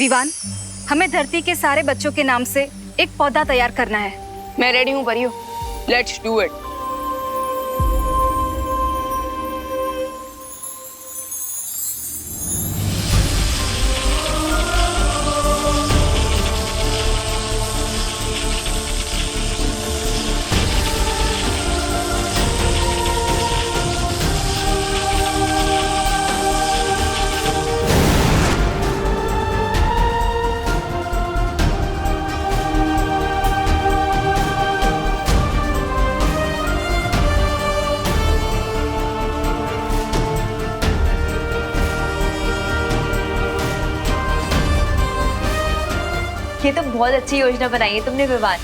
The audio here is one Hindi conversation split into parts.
विवान, हमें धरती के सारे बच्चों के नाम से एक पौधा तैयार करना है। मैं रेडी हूँ परियो, लेट्स डू इट। ये तो बहुत अच्छी योजना बनाई है तुमने विवान।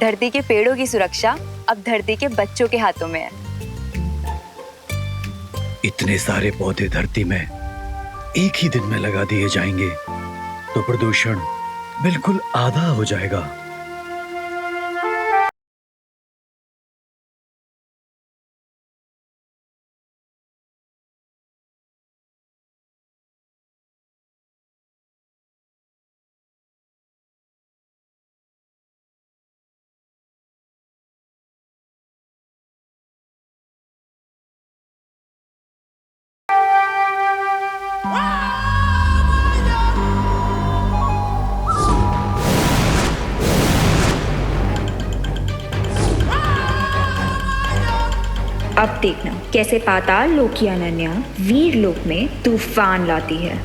धरती के पेड़ों की सुरक्षा अब धरती के बच्चों के हाथों में है। इतने सारे पौधे धरती में एक ही दिन में लगा दिए जाएंगे तो प्रदूषण बिल्कुल आधा हो जाएगा। अब देखना कैसे पाताल लोक की अनन्या वीर लोक में तूफान लाती है।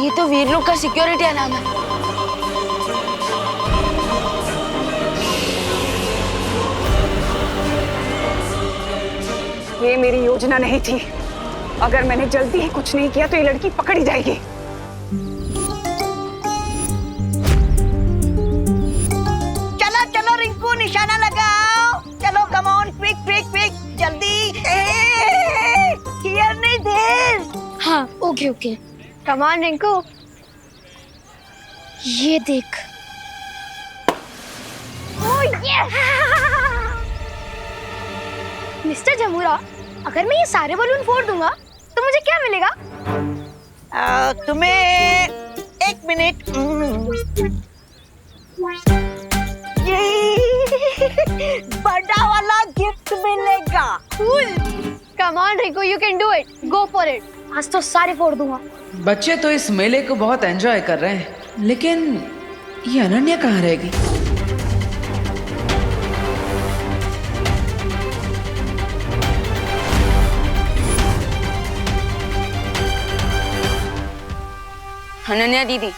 ये तो वीर लोग का सिक्योरिटी अलार्म है। ये मेरी योजना नहीं थी। अगर मैंने जल्दी ही कुछ नहीं किया तो ये लड़की पकड़ी जाएगी। चलो चलो रिंकू, निशाना लगाओ। चलो come on, quick quick quick, जल्दी। हियर नहीं देर। हाँ okay okay, come on Rinku. ये देख। Oh yes. मिस्टर जमूरा, अगर मैं ये सारे बलून फोड़ दूंगा तो मुझे क्या मिलेगा? तुम्हें 1 मिनट। ये बड़ा वाला गिफ्ट मिलेगा। Come on Rinku, you can do it, go for it. आज तो सारे फोड़ दूंगा। बच्चे तो इस मेले को बहुत एंजॉय कर रहे हैं, लेकिन ये अनन्या कहाँ रहेगी? अनन्या दीदी,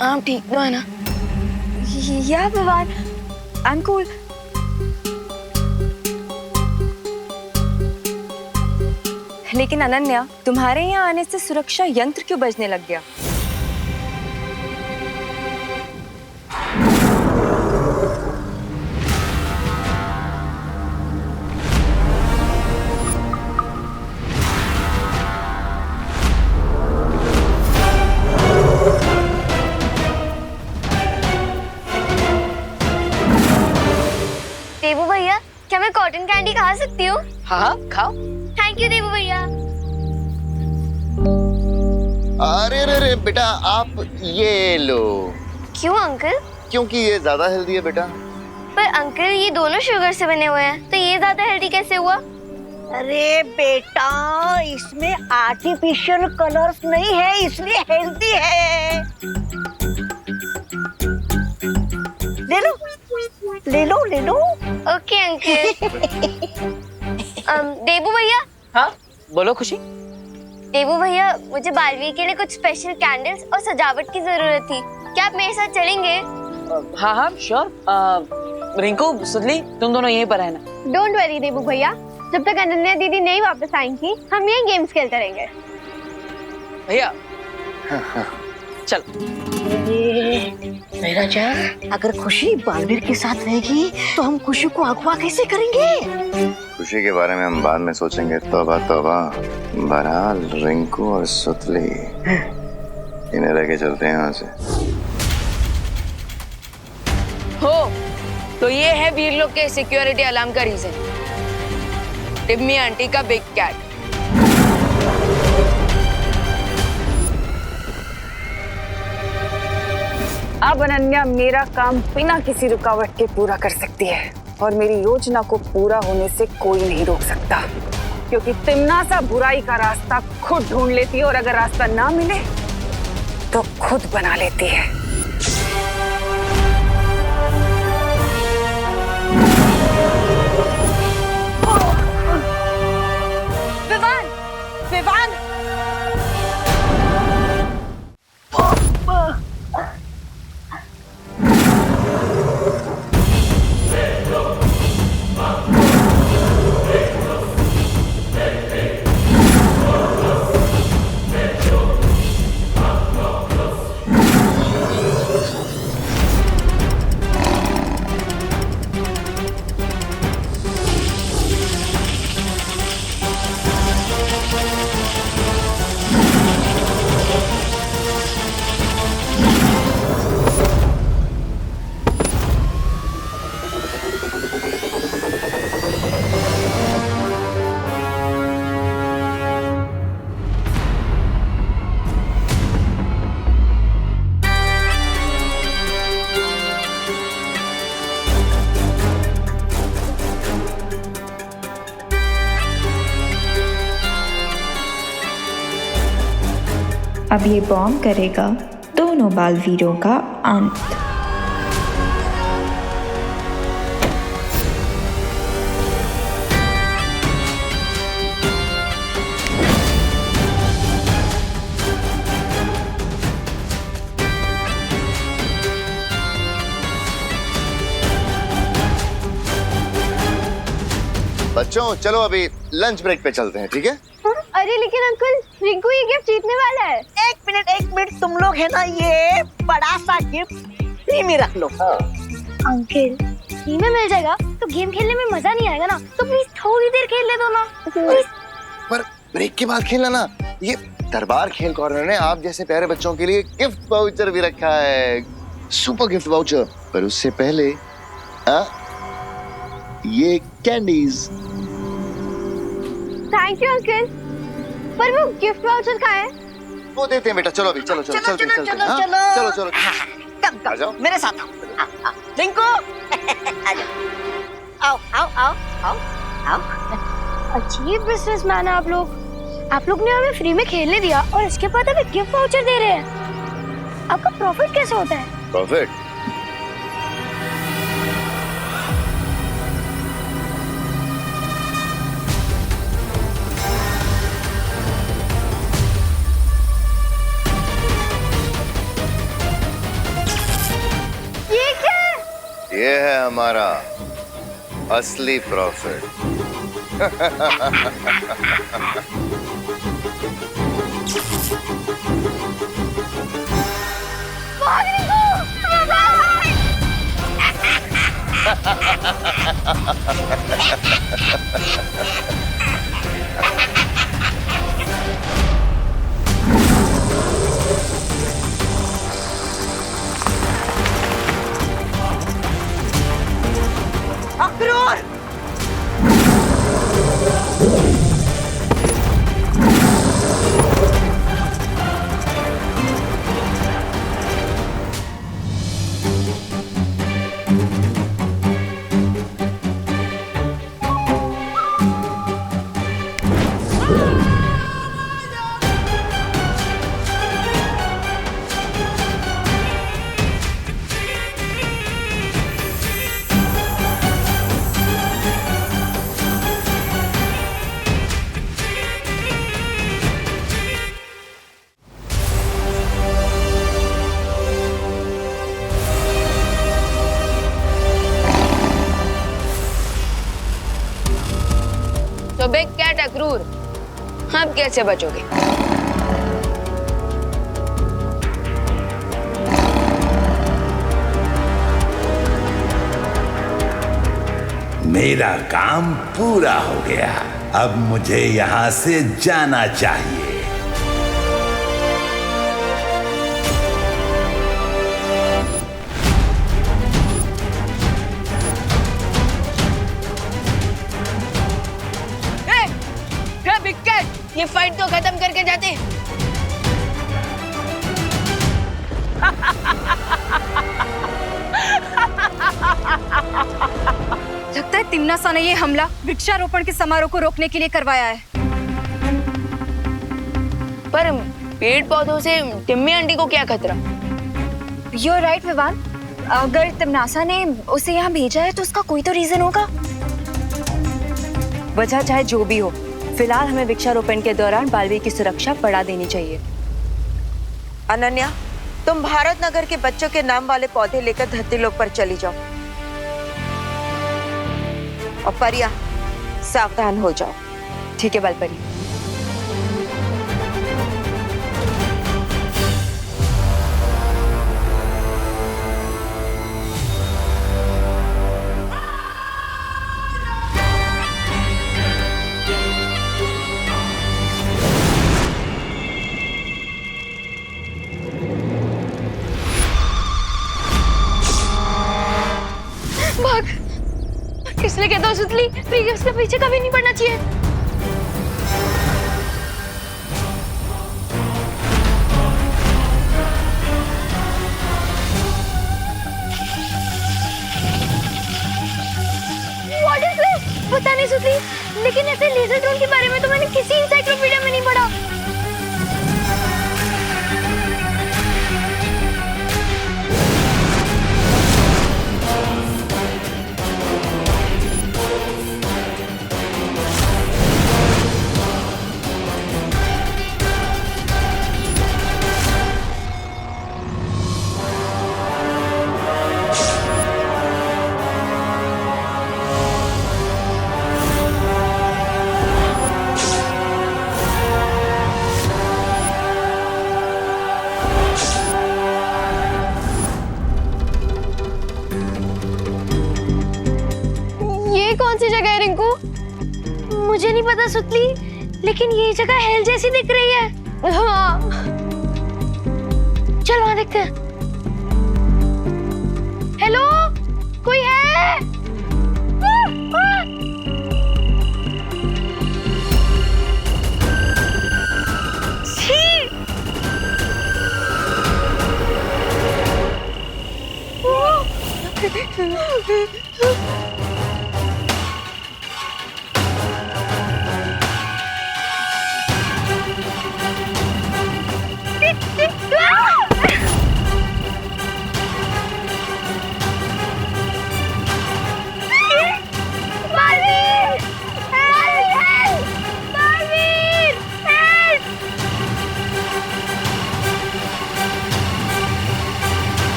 आप ठीक तो है ना? या विवान, आई एम कूल। लेकिन अनन्या, तुम्हारे यहाँ आने से सुरक्षा यंत्र क्यों बजने लग गया? देवू भैया, क्या मैं कॉटन कैंडी खा सकती हूँ? हाँ खाओ। थैंक यू देवू भैया। अरे अरे अरे बेटा, आप ये लो। क्यों अंकल? क्योंकि ये ज्यादा हेल्दी है बेटा। पर अंकल ये दोनों शुगर से बने हुए हैं, तो ये ज्यादा हेल्दी कैसे हुआ? अरे बेटा, इसमें आर्टिफिशियल कलर्स नहीं है, इसलिए हेल्दी है। ले लो ले लो ले लो। Okay uncle. देवू भैया। हाँ बोलो खुशी। देवू भैया, मुझे बालवीर के लिए कुछ स्पेशल कैंडल्स और सजावट की जरूरत थी। क्या आप मेरे साथ चलेंगे? हाँ हाँ श्योर। रिंकू, सुधली, तुम दोनों यहीं पर रहना। डोंट वरी देवू भैया, जब तक अनन्या दीदी नहीं वापस आएंगी हम यही गेम्स खेलते रहेंगे। भैया चलो। मेरा जान, अगर खुशी बालवीर के साथ रहेगी तो हम खुशी को अगवा कैसे करेंगे? खुशी के बारे में हम बाद में सोचेंगे। तौबा तौबा। बहरहाल रिंकू और सुतली इन्हें लेके चलते हैं यहाँ से। हो तो ये है वीरलोक के सिक्योरिटी अलार्म का रीजन। टिम्मी आंटी का बिग कैट। अब अनन्या मेरा काम बिना किसी रुकावट के पूरा कर सकती है और मेरी योजना को पूरा होने से कोई नहीं रोक सकता, क्योंकि तिम्नासा बुराई का रास्ता खुद ढूंढ लेती है और अगर रास्ता ना मिले तो खुद बना लेती है। विवान, विवान। अब ये बॉम्ब करेगा दोनों बालवीरों का अंत। बच्चों चलो अभी लंच ब्रेक पे चलते हैं, ठीक है? अरे लेकिन अंकल, रिंकू ये गिफ्ट जीतने वाला है। एक मिनट, तुम लोग है ना, ये बड़ा सा गिफ्ट फ्री में रख लो। अंकल, फ्री में मिल जाएगा तो गेम खेलने में मजा नहीं आएगा ना, तो प्लीज थोड़ी देर खेल ले दो ना। पर ब्रेक के बाद खेलना ना। ये दरबार खेल कॉर्नर ने आप जैसे प्यारे बच्चों के लिए गिफ्ट वाउचर भी रखा है, सुपर गिफ्ट वाउचर। पर उससे पहले ये कैंडीज। थैंक यू अंकल, पर वो गिफ्ट वाउचर कहाँ है? वो देते हैं बेटा। चलो अभी चलो। कम आ जाओ। मेरे साथ आओ। रिंकू आओ। अजीब बिजनेसमैन है आप लोग ने हमें फ्री में खेलने दिया और इसके बाद हमें गिफ्ट वाउचर दे रहे हैं। आपका प्रॉफिट कैसे होता है? प्रॉफिट? ये है हमारा असली प्रॉफिट। अक्रूर! तो बिग कैट अक्रूर, अब कैसे बचोगे? मेरा काम पूरा हो गया। अब मुझे यहाँ से जाना चाहिए। बिग कैट, ये फाइट तो खत्म करके जाते। लगता है तिम्नासा ने ये हमला वृक्षारोपण के समारोह को रोकने के लिए करवाया है। पर पेड़ पौधों से टिम्मी आंटी को क्या खतरा? You're right, Vivaan. अगर तिम्नासा ने उसे यहाँ भेजा है तो उसका कोई तो रीजन होगा। वजह चाहे जो भी हो, फिलहाल हमें वृक्षारोपण के दौरान बालवीर की सुरक्षा बढ़ा देनी चाहिए। अनन्या, तुम भारत नगर के बच्चों के नाम वाले पौधे लेकर धरती लोक पर चली जाओ। और परिया, सावधान हो जाओ। ठीक है बालपरी। इसलिए कहता हूँ सुतली, उसके पीछे कभी नहीं पड़ना चाहिए। What is this? पता नहीं सुतली, लेकिन ऐसे लेजर ड्रोन के बारे में तो मैंने किसी एनसाइक्लोपीडिया में नहीं पढ़ा। कौन सी जगह है रिंकू? मुझे नहीं पता सुतली, लेकिन ये जगह हेल जैसी दिख रही है। हाँ। चल वहां देखते हैं। हेलो, कोई है? छी!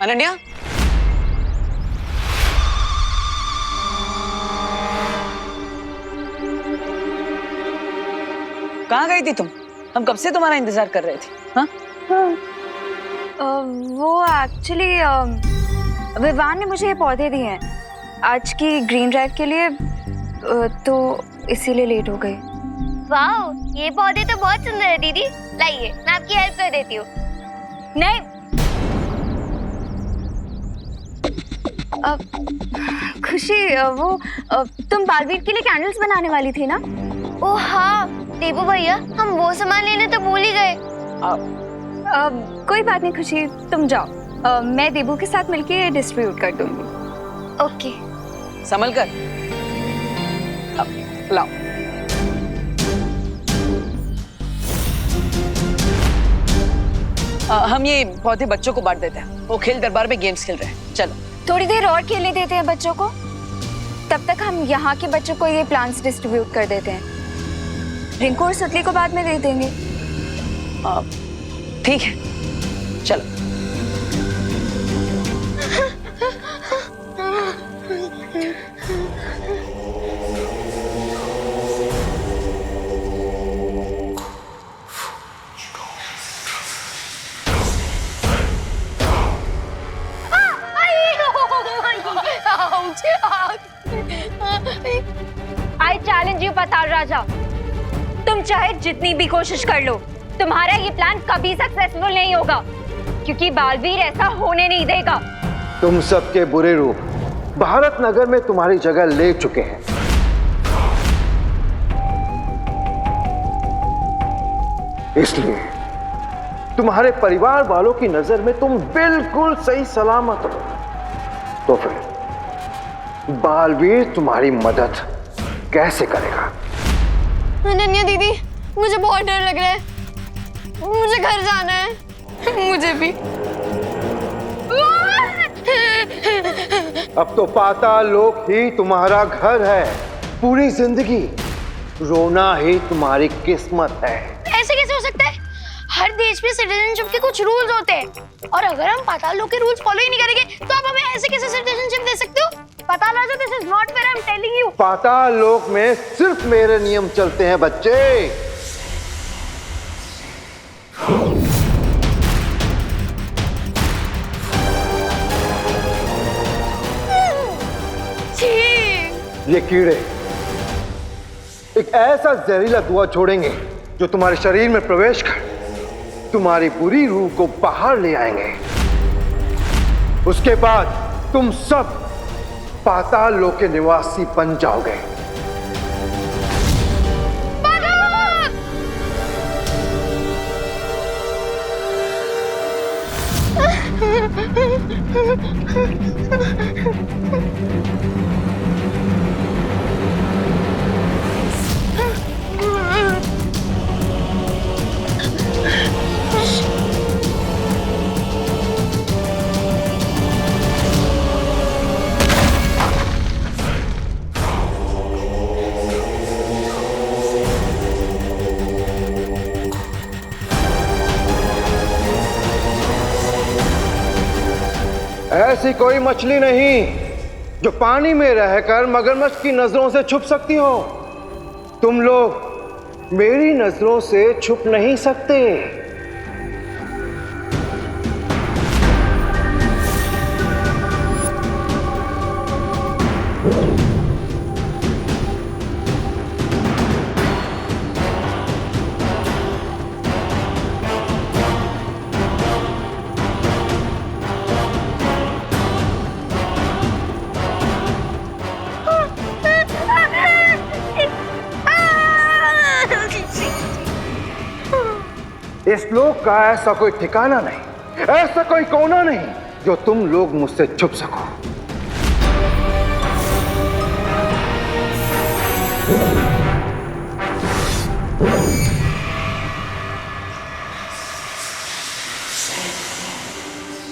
अनन्या, कहाँ गई थी तुम? हम कब से तुम्हारा इंतजार कर रहे थे। हाँ? वो एक्चुअली विवान ने मुझे ये पौधे दिए हैं आज की ग्रीन ड्राइव के लिए, तो इसीलिए लेट हो गई। वाओ, ये पौधे तो बहुत सुंदर है दीदी। लाइए, मैं आपकी हेल्प कर देती हूँ। नहीं, खुशी, वो तुम बालवीर के लिए कैंडल्स बनाने वाली थी ना? ओह हाँ देबू भैया, हम वो सामान लेने तो भूल ही गए। कोई बात नहीं खुशी, तुम जाओ। मैं देबू के साथ मिलके डिस्ट्रीब्यूट कर दूंगी। ओके। संभल कर। लाओ। हम ये पौधे बच्चों को बांट देते हैं। वो खेल दरबार में गेम्स खेल रहे हैं। चलो थोड़ी देर और खेलने देते हैं बच्चों को, तब तक हम यहाँ के बच्चों को ये प्लांट्स डिस्ट्रीब्यूट कर देते हैं। रिंकू और सुतली को बाद में दे देंगे। ठीक है, चलो। पताल राजा, तुम चाहे जितनी भी कोशिश कर लो, तुम्हारा ये प्लान कभी सक्सेसफुल नहीं होगा, क्योंकि बालवीर ऐसा होने नहीं देगा। तुम सबके बुरे रूप भारत नगर में तुम्हारी जगह ले चुके हैं। इसलिए तुम्हारे परिवार वालों की नजर में तुम बिल्कुल सही सलामत हो। तो फिर बालवीर तुम्हारी मदद कैसे करेगा? अनन्या दीदी, मुझे बहुत डर लग रहा है, मुझे घर जाना है। मुझे भी। अब तो पाताल लोक ही तुम्हारा घर है। पूरी जिंदगी रोना ही तुम्हारी किस्मत है। ऐसे कैसे हो सकता है? हर देश में सिटीजनशिप के कुछ रूल्स होते हैं, और अगर हम पाताल लोक के रूल्स फॉलो ही नहीं करेंगे तो आप हमें ऐसे कैसे सिटीजनशिप दे सकते हो? Patal Raja, this is not fair, I am telling you. Patal Lok में सिर्फ मेरे नियम चलते हैं बच्चे। ये कीड़े एक ऐसा जहरीला धुआं छोड़ेंगे जो तुम्हारे शरीर में प्रवेश कर तुम्हारी बुरी रूह को बाहर ले आएंगे। उसके बाद तुम सब पाताल लोक के निवासी बन जाओगे। ऐसी कोई मछली नहीं जो पानी में रहकर मगरमच्छ की नजरों से छुप सकती हो। तुम लोग मेरी नजरों से छुप नहीं सकते। इस लोक का ऐसा कोई ठिकाना नहीं, ऐसा कोई कोना नहीं जो तुम लोग मुझसे छुप सको।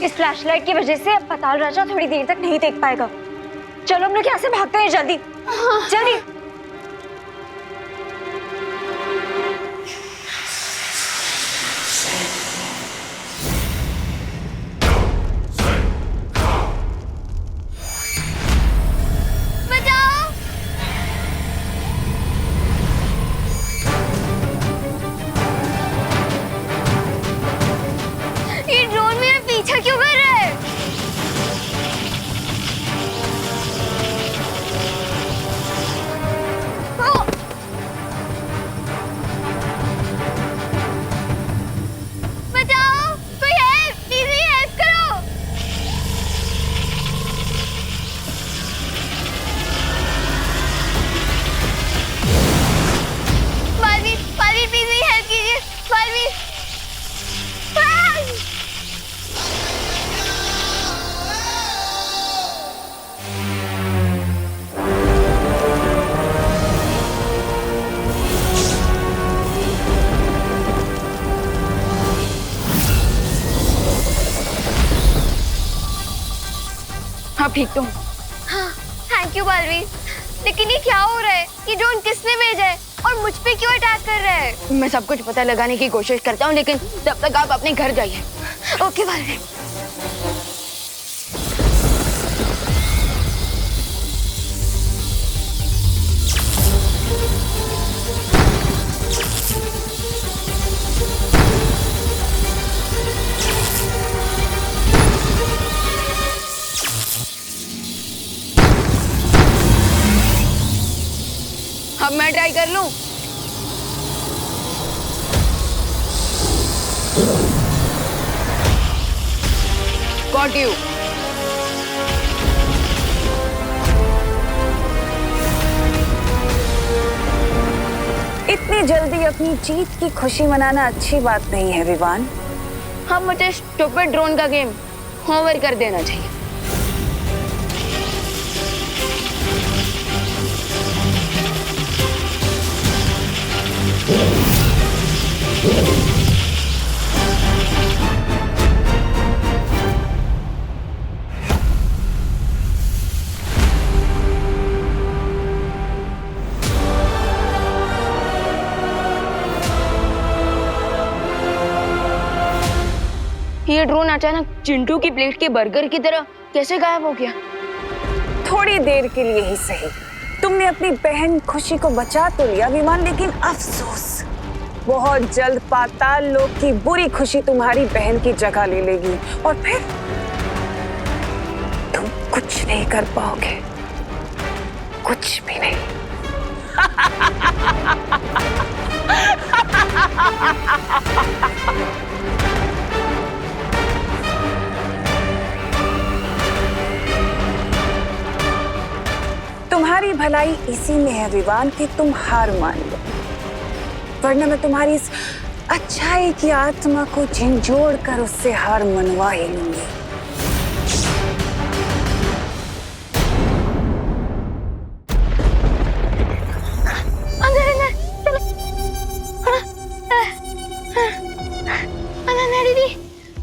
इस फ्लैशलाइट की वजह से अब पाताल राजा थोड़ी देर तक नहीं देख पाएगा। चलो हम लोग यहाँ से भागते हैं, जल्दी जल्दी। आप ठीक तो? हाँ, थैंक यू बालवीर। लेकिन ये क्या हो रहा है? ये ड्रोन किसने भेजा है और मुझ पे क्यों अटैक कर रहा है? मैं सब कुछ पता लगाने की कोशिश करता हूँ, लेकिन तब तक आप अपने घर जाइए। ओके बालवीर। अब मैं यहाँ ट्राई कर लूं? Got you. इतनी जल्दी अपनी जीत की खुशी मनाना अच्छी बात नहीं है विवान। हाँ, मुझे स्टूपिड ड्रोन का गेम होमवर्क कर देना चाहिए। ये ड्रोन अचानक चिंटू की प्लेट के बर्गर की तरह कैसे गायब हो गया? थोड़ी देर के लिए ही सही तुमने अपनी बहन खुशी को बचा तो लिया विमान, लेकिन अफसोस बहुत जल्द पाताल लोक की बुरी खुशी तुम्हारी बहन की जगह ले लेगी और फिर तुम कुछ नहीं कर पाओगे, कुछ भी नहीं। तुम्हारी भलाई इसी में है विवान कि तुम हार मान लो, वरना मैं तुम्हारी इस अच्छाई की आत्मा को झिंझोड़ कर उससे हार मनवा ही लूंगी। अंदर अंदर चलो। अनन्या दीदी,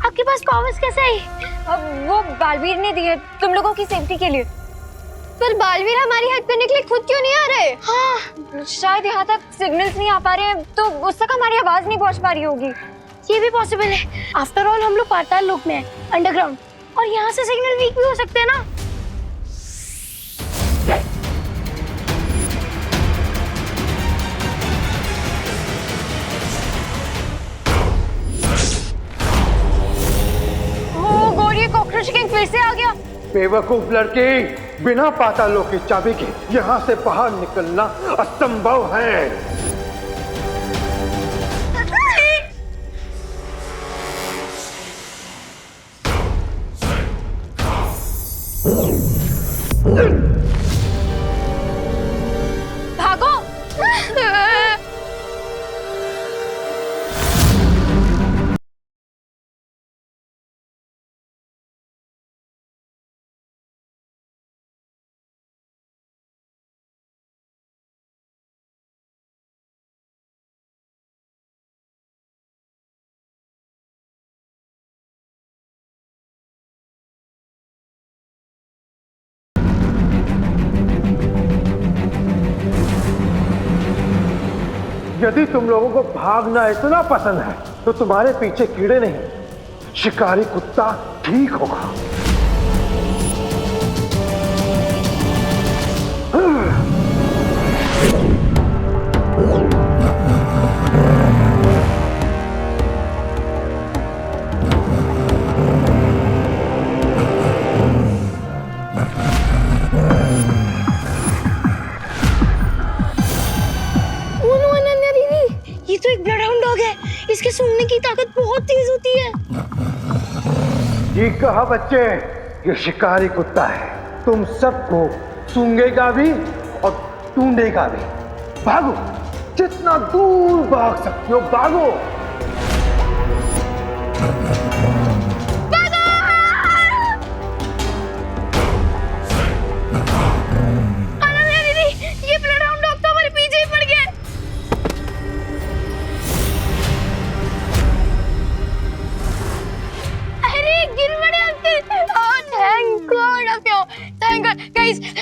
आपके पास कॉमर्स कैसे आई? वो बालवीर ने दिए तुम लोगों की सेफ्टी के लिए। पर बालवीर हमारी हेल्प करने के लिए खुद क्यों नहीं आ रहे? हाँ, शायद यहाँ तक सिग्नल्स नहीं आ पा रहे हैं, तो उस तक हमारी आवाज नहीं पहुँच पा रही होगी। ये भी पॉसिबल है। आफ्टर ऑल हम लोग पाताल लोक में हैं, अंडरग्राउंड, और यहाँ से सिग्नल वीक भी हो सकते हैं ना। वो गोरी कॉकरोच किंग फिर से आ गया। बेवकूफ लड़की, बिना पातालों की चाबी के यहाँ से बाहर निकलना असंभव है। भागो। यदि तुम लोगों को भागना इतना पसंद है तो तुम्हारे पीछे कीड़े नहीं, शिकारी कुत्ता ठीक होगा। ये तो एक ब्लडहाउंड डॉग है, इसके सूंघने की ताकत बहुत तेज होती है। ठीक कहा बच्चे, ये शिकारी कुत्ता है, तुम सबको सूंघेगा भी और ढूंढेगा भी। भागो, जितना दूर भाग सकते हो भागो। अनन्या दीदी, ये ब्लडहाउंड डॉग तो हमारे पीछे ही पड़ गया।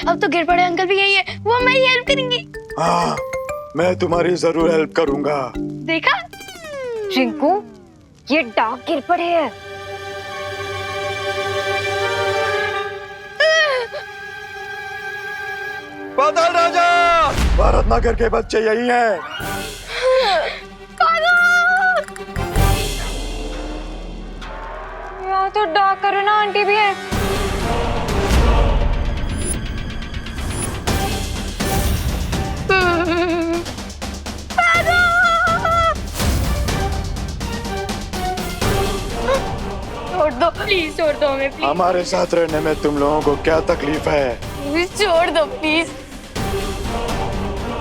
अब तो गिर पड़े अंकल भी यही है, वो हमारी हेल्प करेंगे। हाँ, मैं तुम्हारी जरूर हेल्प करूंगा। देखा रिंकू, ये डॉग गिर पड़े हैं। पाताल राजा, भारत नगर के बच्चे यही हैं। यहाँ तो डॉग करुणा आंटी भी है। प्लीज छोड़ दो हमें, प्लीज हमारे साथ रहने में तुम लोगों को क्या तकलीफ है? प्लीज छोड़ दो, प्लीज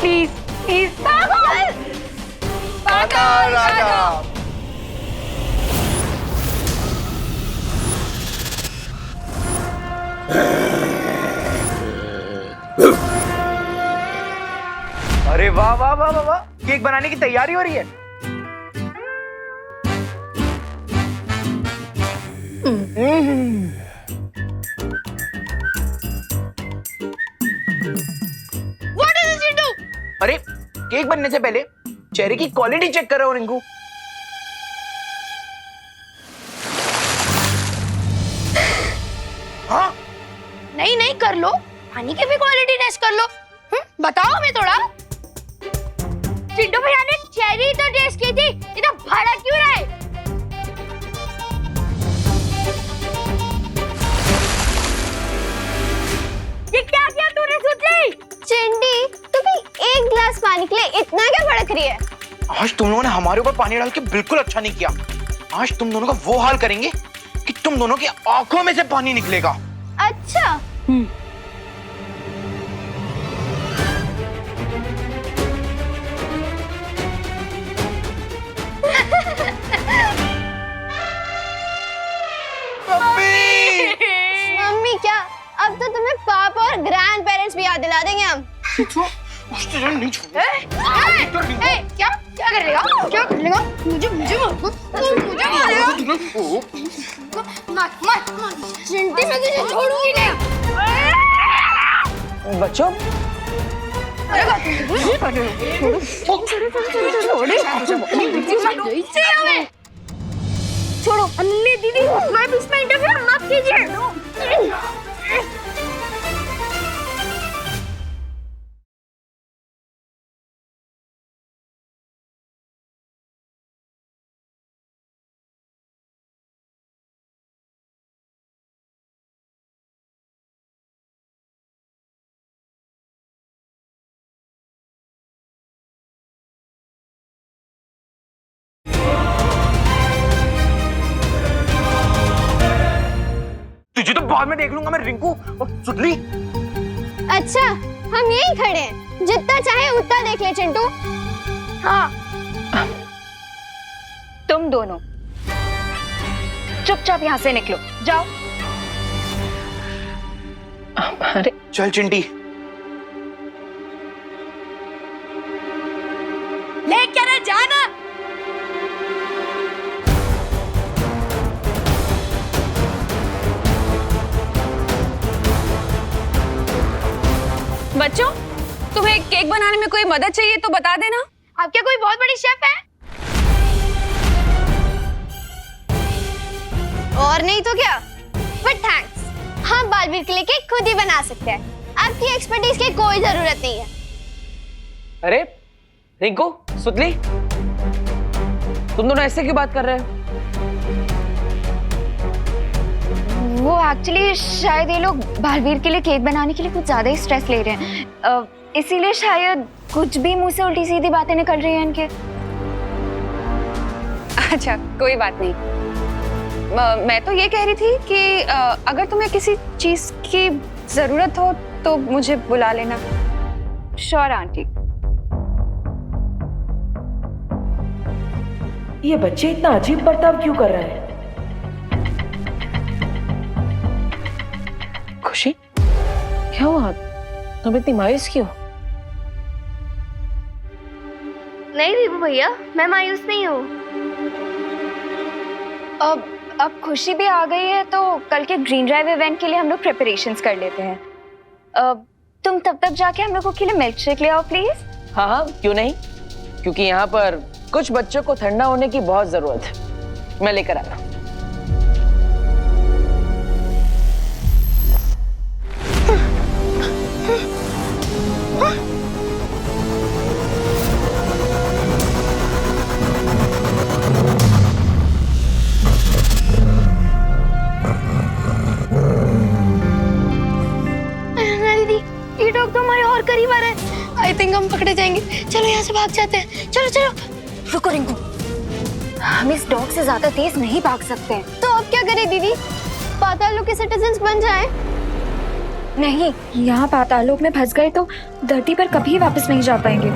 प्लीज प्लीज। पागल पागल पागल। अरे वाह वाह वाह वाह वाह, केक बनाने की तैयारी हो रही है। What is this you do? अरे केक बनने से पहले चेरी की क्वालिटी चेक कर रहा हूँ रिंकू। हाँ नहीं नहीं कर लो, पानी की भी क्वालिटी टेस्ट कर लो। बताओ हमें थोड़ा। चिंटू भैया ने चेरी तो टेस्ट की थी, इतना भाड़ा क्यों रहा है? ये क्या किया तूने सुतली? चिंटी, तुम्हें एक गिलास पानी के लिए इतना क्या भड़क रही है? आज तुम लोगों ने हमारे ऊपर पानी डाल के बिल्कुल अच्छा नहीं किया। आज तुम दोनों का वो हाल करेंगे कि तुम दोनों की आंखों में से पानी निकलेगा। अच्छा। मम्मी क्या? अब तो तुम्हें पापा और ग्रैंड पेरेंट्स भी याद दिला देंगे हम। क्या क्या करेगा? क्या करेगा? मुझे मुझे मुझे मत चिंटी, मैं तुझे छोड़ूंगी नहीं। बच्चों छोड़ो अन्नी दीदी, मैं भी इसमें इंटरफेयर मत कीजिए। तुझे तो बाद में देख लूंगा मैं रिंकू और सुतली। अच्छा, हम यहीं खड़े हैं, जितना चाहे उतना देख ले चिंटू। हाँ, तुम दोनों चुपचाप यहाँ से निकलो, जाओ। अरे चल चिंटी। ले क्या ना जाना। बच्चों, तुम्हें केक बनाने में कोई मदद चाहिए तो बता देना। आप क्या कोई बहुत बड़ी शेफ है? और नहीं तो क्या? बट थैंक्स, हम बालवीर के लिए केक खुद ही बना सकते हैं। आपकी एक्सपर्टीज की कोई जरूरत नहीं है। अरे रिंकू, सुतली, तुम दोनों ऐसे क्यों बात कर रहे हो? वो एक्चुअली शायद ये लोग बालवीर के लिए केक बनाने के लिए कुछ ज्यादा ही स्ट्रेस ले रहे हैं, इसीलिए शायद कुछ भी मुंह से उल्टी सीधी बातें निकल रही हैं इनके। अच्छा, कोई बात नहीं। मैं तो ये कह रही थी कि अगर तुम्हें किसी चीज की जरूरत हो तो मुझे बुला लेना। Sure aunty. ये बच्चे इतना अजीब बर्ताव क्यों कर रहे हैं? खुशी, क्या हुआ? तुम इतनी मायूस क्यों? नहीं विभू भैया, मैं मायूस नहीं हूँ। अब खुशी भी आ गई है तो कल के ग्रीन ड्राइव इवेंट के लिए हम लोग प्रिपरेशंस कर लेते हैं। तुम तब तक जाके हम लोगों के लिए मिल्क शेक ले आओ प्लीज। हाँ हाँ, क्यों नहीं, क्योंकि यहाँ पर कुछ बच्चों को ठंडा होने की बहुत जरूरत है। मैं लेकर आया। ये डॉग तो हमारे और करीब आ रहा है। आई थिंक हम पकड़े जाएंगे। चलो यहाँ से भाग जाते हैं। चलो चलो। रुको रिंकू, हम इस डॉग से ज्यादा तेज नहीं भाग सकते। तो अब क्या करें दीदी? पाताल लोक के सिटीजन्स बन जाएं? नहीं, यहाँ पाताल लोक में फंस गए तो धरती पर कभी वापस नहीं जा पाएंगे।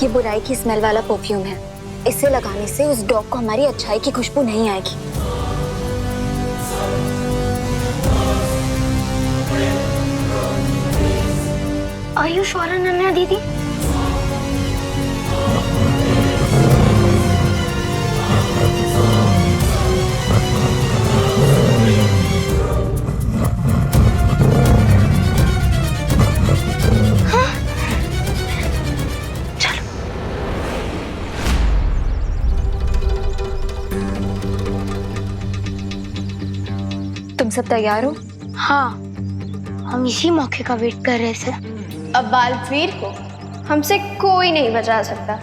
ये बुराई की स्मेल वाला परफ्यूम है। इसे लगाने से उस डॉग को हमारी अच्छाई की खुशबू नहीं आएगी। Are you sure, अनन्या दीदी? हाँ? चलो। तुम सब तैयार हो? हाँ, हम इसी मौके का वेट कर रहे थे। अब बालवीर को हमसे कोई नहीं बचा सकता।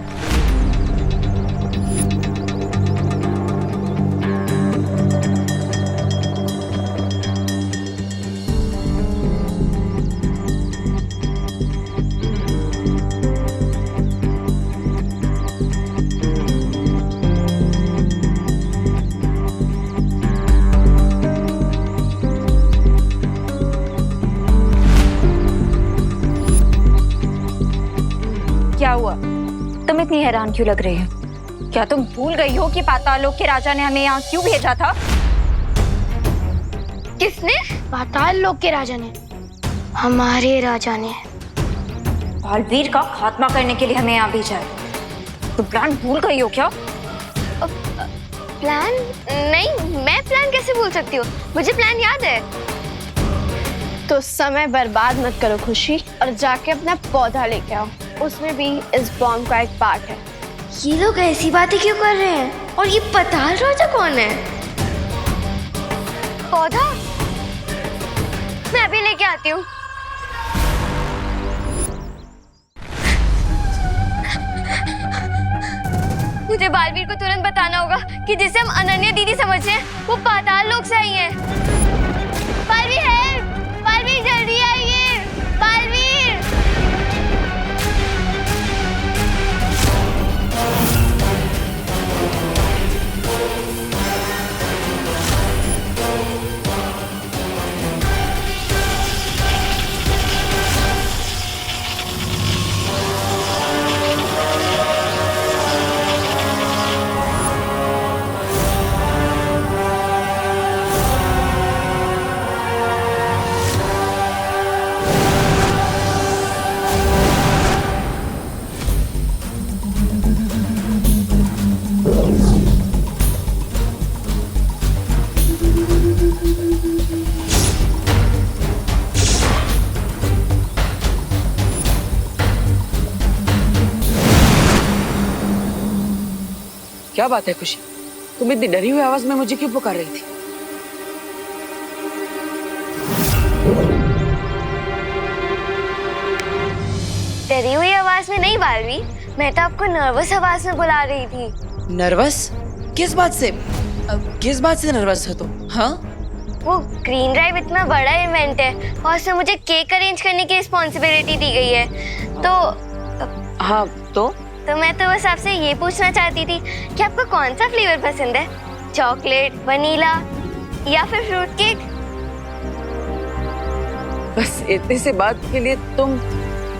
क्या हुआ? तुम इतनी हैरान क्यों लग रही हो? क्या तुम भूल गई हो कि पाताल लोक के राजा ने हमें यहाँ क्यों भेजा था? किसने? पाताल लोक के राजा ने, हमारे राजा ने। बालवीर का खात्मा करने के लिए हमें यहाँ भेजा है। तुम प्लान भूल गई हो क्या? प्लान? नहीं, मैं प्लान कैसे भूल सकती हूँ? मुझे प्लान याद है। तो समय बर्बाद मत करो खुशी, और जाके अपना पौधा लेके आओ। उसमें भी इस बॉम्ब का एक पार्ट है। ये लोग ऐसी बातें क्यों कर रहे हैं? और ये पाताल राजा कौन है? पौधा? मैं अभी लेके आती हूँ। मुझे बालवीर को तुरंत बताना होगा कि जिसे हम अनन्या दीदी समझते हैं वो पाताल लोक से आई है। बालवीर है, बालवीर जल्दी आइए, बालवीर। क्या बात है खुशी? तुम इतनी डरी हुई आवाज में मुझे क्यों पुकार रही थी? डरी हुई आवाज में नहीं बालवीर, मैं तो आपको नर्वस आवाज में बुला रही थी। नर्वस? किस बात से? किस बात से नर्वस हो तुम? हाँ? वो ग्रीन ड्राइव इतना बड़ा इवेंट है और उसमें मुझे केक अरेंज करने की रिस्पॉन्सिबिलिटी दी गई है। तो हाँ, तो मैं तो बस आपसे ये पूछना चाहती थी कि आपको कौन सा फ्लेवर पसंद है? चॉकलेट, वनीला या फिर फ्रूट केक? बस इतनी सी बात के लिए तुम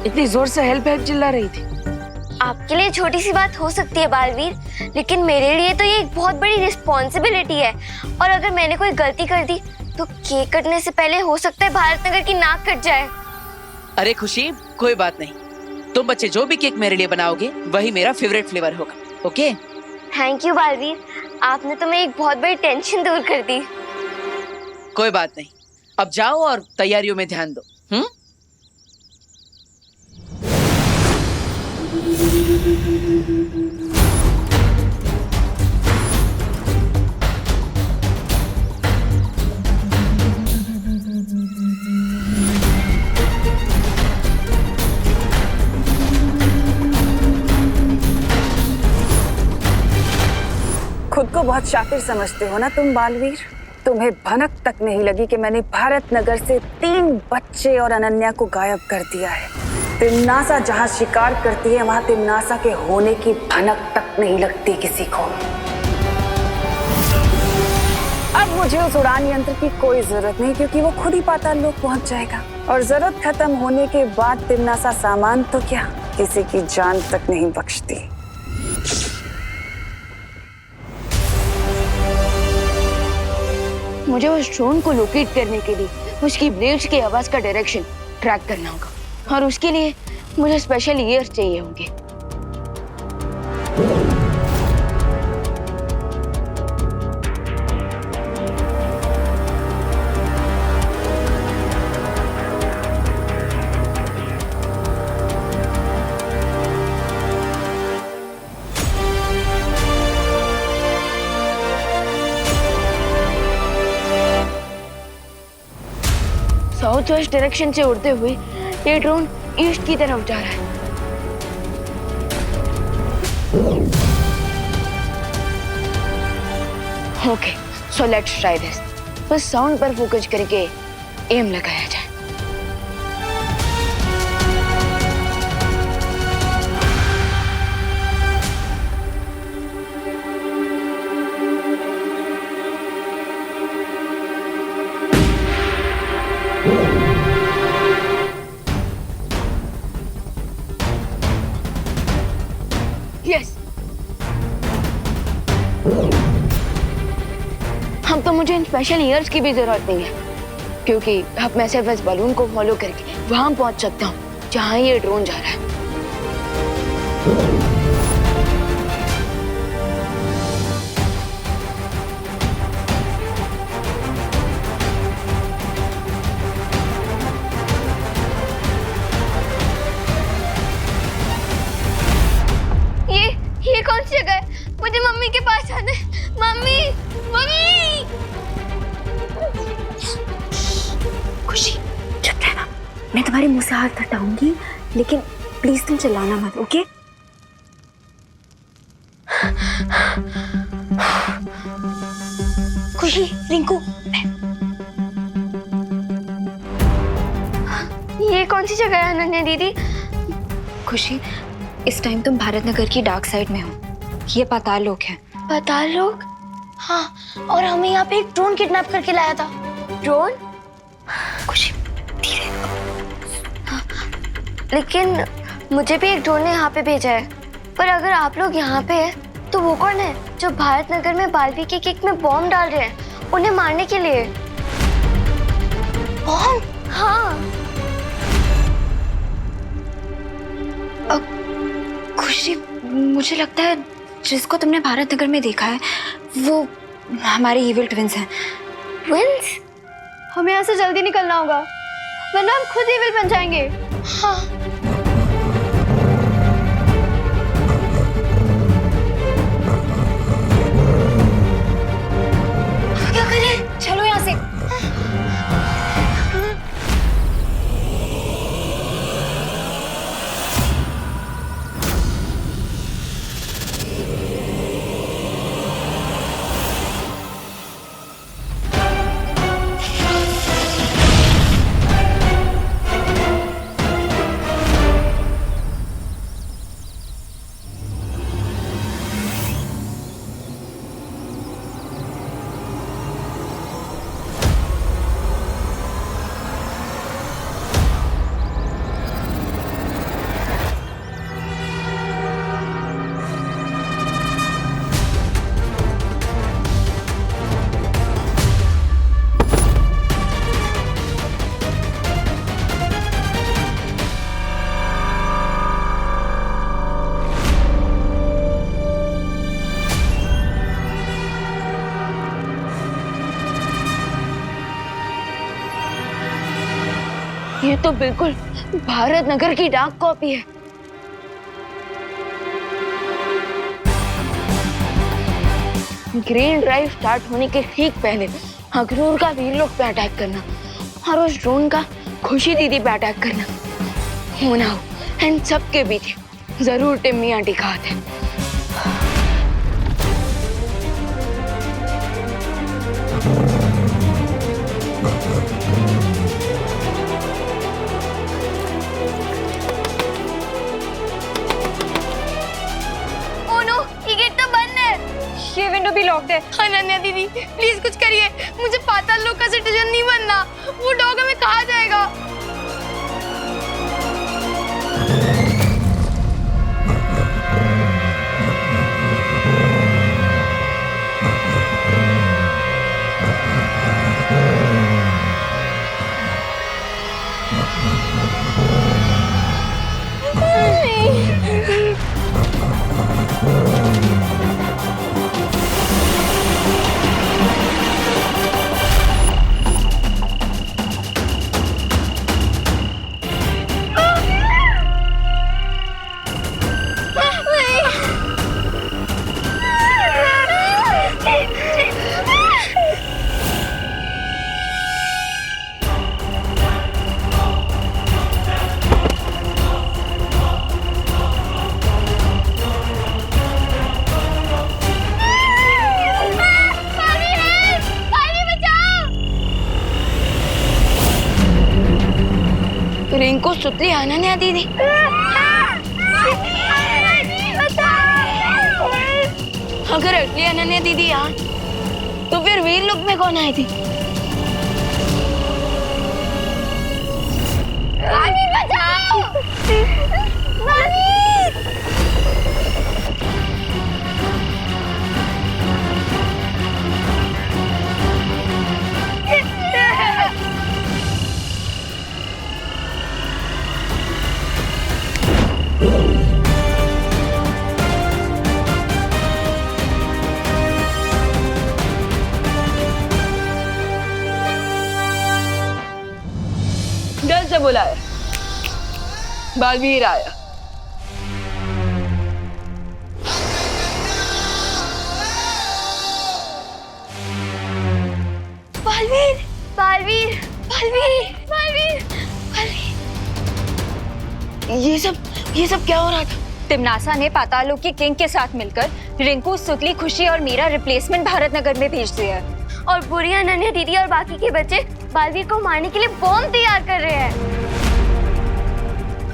इतनी जोर से हेल्प हेल्प चिल्ला रही थी? आपके लिए छोटी सी बात हो सकती है बालवीर, लेकिन मेरे लिए तो ये एक बहुत बड़ी रिस्पॉन्सिबिलिटी है। और अगर मैंने कोई गलती कर दी तो केक कटने से पहले हो सकता है भारत नगर की नाक कट जाए। अरे खुशी, कोई बात नहीं। तुम बच्चे जो भी केक मेरे लिए बनाओगे वही मेरा फेवरेट फ्लेवर होगा। ओके? थैंक यू बालवीर, आपने तो मेरी एक बहुत बड़ी टेंशन दूर कर दी। कोई बात नहीं, अब जाओ और तैयारियों में ध्यान दो। खुद को बहुत शातिर समझते हो ना तुम बालवीर? तुम्हें भनक तक नहीं लगी कि मैंने भारत नगर से 3 बच्चे और अनन्या को गायब कर दिया है। तिमनासा जहां शिकार करती है वहां तिमनासा के होने की भनक तक नहीं लगती किसी को। अब मुझे उस उड़ान यंत्र की कोई जरूरत नहीं, क्योंकि वो खुद ही पाताल लोक पहुंच जाएगा। और जरूरत खत्म होने के बाद तिमनासा सामान तो क्या, किसी की जान तक नहीं बख्शती। मुझे उस ड्रोन को लोकेट करने के लिए उसकी ब्लेड्स की आवाज का डायरेक्शन ट्रैक करना होगा, और उसके लिए मुझे स्पेशल ईयर्स चाहिए होंगे। साउथ वेस्ट डायरेक्शन से उड़ते हुए ये ड्रोन ईस्ट की तरफ जा रहा है। Okay, so let's try this. बस साउंड पर फोकस करके एम लगाया जाए। यस, अब तो मुझे इन स्पेशल ईयर्स की भी जरूरत नहीं है, क्योंकि अब मैं सिर्फ इस बलून को फॉलो करके वहां पहुंच सकता हूँ जहां ये ड्रोन जा रहा है। ये कौन सी जगह है? मुझे मम्मी के पास जाना है। Mummy, mummy! खुशी, चुप रहना। मैं तुम्हारे मुंह से हाथ हटाऊंगी, लेकिन प्लीज तुम चिल्लाना मत, ओके? खुशी, रिंकू, ये कौन सी जगह है अनन्या दीदी? खुशी, इस टाइम तुम भारत नगर की डार्क साइड में हो। ये पाताल लोक है। पाताल लोक? हाँ, और हमें यहाँ पे एक ड्रोन किडनैप करके लाया था। ड्रोन? खुशी, धीरे। हाँ, लेकिन मुझे भी एक ड्रोन ने यहाँ पे भेजा है। पर अगर आप लोग यहाँ पे हैं, तो वो कौन है जो भारत नगर में बालवी की केक में बॉम्ब डाल रहे हैं उन्हें मारने के लिए? बॉम्ब? हाँ। खुशी, मुझे लगता है जिसको तुमने भारत नगर में देखा है वो हमारे इविल ट्विंस हैं। ट्विंस? हमें यहाँ से जल्दी निकलना होगा, वरना हम खुद इविल बन जाएंगे। हाँ। क्या करें? चलो यहाँ से। ये तो बिल्कुल भारत नगर की डाक कॉपी है। ग्रीन ड्राइव स्टार्ट होने के ठीक पहले अखनूर का वीरलोक पे अटैक करना और उस ड्रोन का खुशी दीदी पे अटैक करना होना हो, इन सब के बीच जरूर टिम्मी आंटी का हाथ है। ये विंडो भी लॉक्ड है। अनन्या दीदी प्लीज कुछ करिए, मुझे पाताल लोक का सिटीजन नहीं बनना, वो डॉग हमें कहा जाएगा। रिंकू, सुतली, अनन्या दीदी। अगर असली अनन्या दीदी यहाँ तो फिर वीर लोक में कौन आई थी? बचाओ! जल्द से बुलाया, बालवीर आया। बालवीर, बालवीर, बालवीर, बालवीर, बालवीर। ये सब क्या हो रहा था? तिमनासा ने पाताल लोक की किंग के साथ मिलकर रिंकू, सुतली, खुशी और मीरा रिप्लेसमेंट भारत नगर में भेज दिया है। और बुरी अनन्या दीदी और बाकी के बच्चे बालवीर को मारने के लिए बॉम्ब तैयार कर रहे हैं।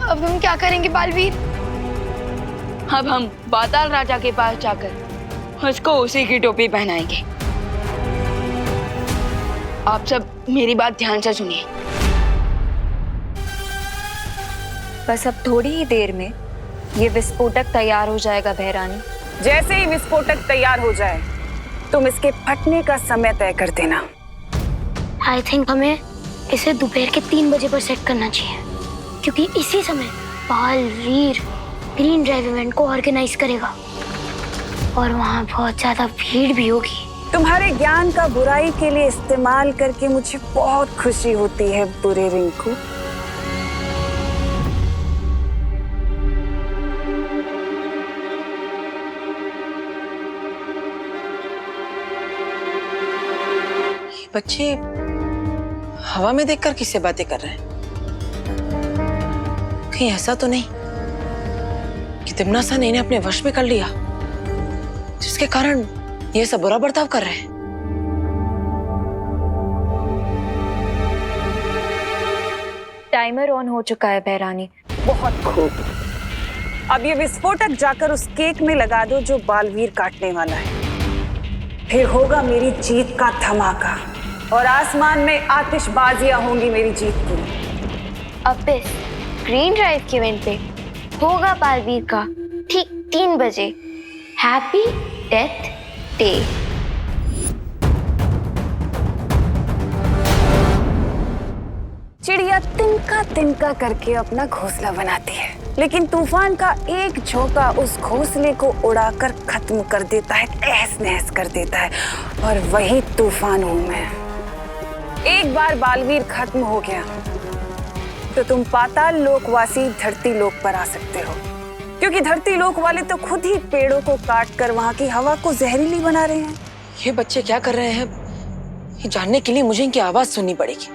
अब हम क्या करेंगे बालवीर? अब हम पाताल राजा के पास जाकर उसको उसी की टोपी पहनाएंगे। आप सब मेरी बात ध्यान से सुनिए। बस अब थोड़ी ही देर में ये विस्फोटक तैयार हो जाएगा बहरानी। जैसे ही विस्फोटक तैयार हो जाए तुम इसके फटने का समय तय कर देना। आई थिंक हमें इसे दोपहर के 3 बजे पर सेट करना चाहिए, क्योंकि इसी समय बालवीर ग्रीन ड्राइव इवेंट को ऑर्गेनाइज करेगा और वहाँ बहुत ज्यादा भीड़ भी होगी। तुम्हारे ज्ञान का बुराई के लिए इस्तेमाल करके मुझे बहुत खुशी होती है बुरे रिंकू। बच्चे हवा में देखकर किससे बातें कर रहे हैं? कहीं ऐसा तो नहीं कि तिमनासा ने इन्हें अपने वश में कर लिया, जिसके कारण ये सब बुरा बर्ताव कर रहे हैं? टाइमर ऑन हो चुका है बहरानी। बहुत खूब। अब ये विस्फोटक जाकर उस केक में लगा दो जो बालवीर काटने वाला है। फिर होगा मेरी जीत का धमाका और आसमान में आतिशबाजियां होंगी मेरी जीत की। अब इस ग्रीन ड्राइव के इवेंट पे होगा बालवीर का ठीक 3 बजे हैप्पी डेथ डे। चिड़िया तिनका तिनका करके अपना घोंसला बनाती है, लेकिन तूफान का एक झोंका उस घोंसले को उड़ाकर खत्म कर देता है, तहस नहस कर देता है। और वही तूफान हूं मैं। एक बार बालवीर खत्म हो गया तो तुम पाताल लोकवासी धरती लोक पर आ सकते हो, क्योंकि धरती लोक वाले तो खुद ही पेड़ों को काट कर वहां की हवा को जहरीली बना रहे हैं। ये बच्चे क्या कर रहे हैं, ये जानने के लिए मुझे इनकी आवाज सुननी पड़ेगी।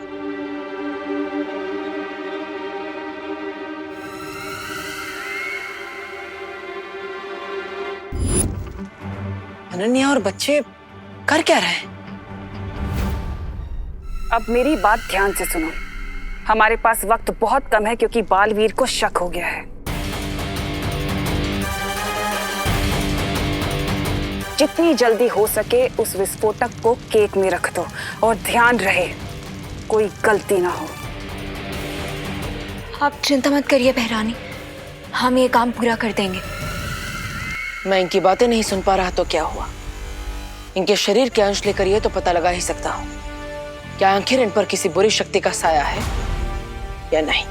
अनन्या और बच्चे कर क्या रहे हैं? अब मेरी बात ध्यान से सुनो। हमारे पास वक्त बहुत कम है, क्योंकि बालवीर को शक हो गया है। जितनी जल्दी हो सके उस विस्फोटक को केक में रख दो और ध्यान रहे कोई गलती ना हो। आप चिंता मत करिए बहरानी, हम ये काम पूरा कर देंगे। मैं इनकी बातें नहीं सुन पा रहा तो क्या हुआ? इनके शरीर के अंश लेकर ये तो पता लगा ही सकता हूँ क्या आखिर इन पर किसी बुरी शक्ति का साया है या नहीं।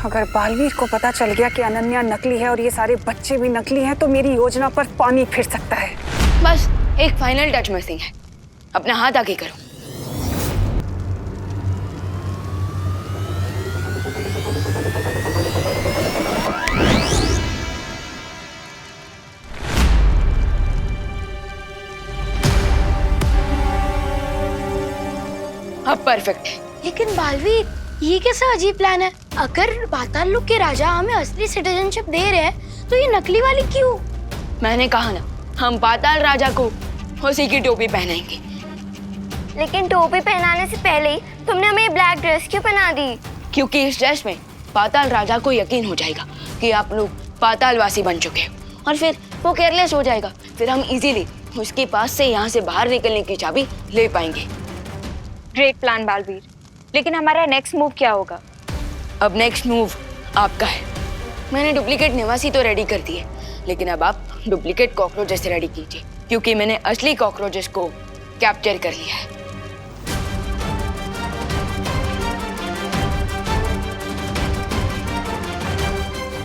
अगर बालवीर को पता चल गया कि अनन्या नकली है और ये सारे बच्चे भी नकली हैं तो मेरी योजना पर पानी फिर सकता है। बस एक फाइनल टच मिसिंग है, अपना हाथ आगे करो। अब परफेक्ट है। लेकिन बालवीर, ये कैसा अजीब प्लान है? अगर पाताल लोक के राजा हमें असली सिटीजनशिप दे रहे हैं तो ये नकली वाली क्यों? मैंने कहा ना, हम पाताल राजा को उसी की टोपी पहनाएंगे। लेकिन टोपी पहनाने से पहले ही तुमने हमें ब्लैक ड्रेस क्यों पहना दी? क्योंकि इस ड्रेस में पाताल राजा को यकीन हो जाएगा कि आप लोग पातालवासी बन चुके हो और फिर वो केयरलेस हो जाएगा। फिर हम इजीली उसके पास से यहाँ से बाहर निकलने की चाबी ले पाएंगे। ग्रेट प्लान बालवीर, लेकिन हमारा नेक्स्ट मूव क्या होगा? अब नेक्स्ट मूव आपका है। मैंने डुप्लीकेट निवासी तो रेडी कर दिए, लेकिन अब आप डुप्लीकेट कॉकरोचेस रेडी कीजिए, क्योंकि मैंने असली कॉकरोचेस को कैप्चर कर लिया है।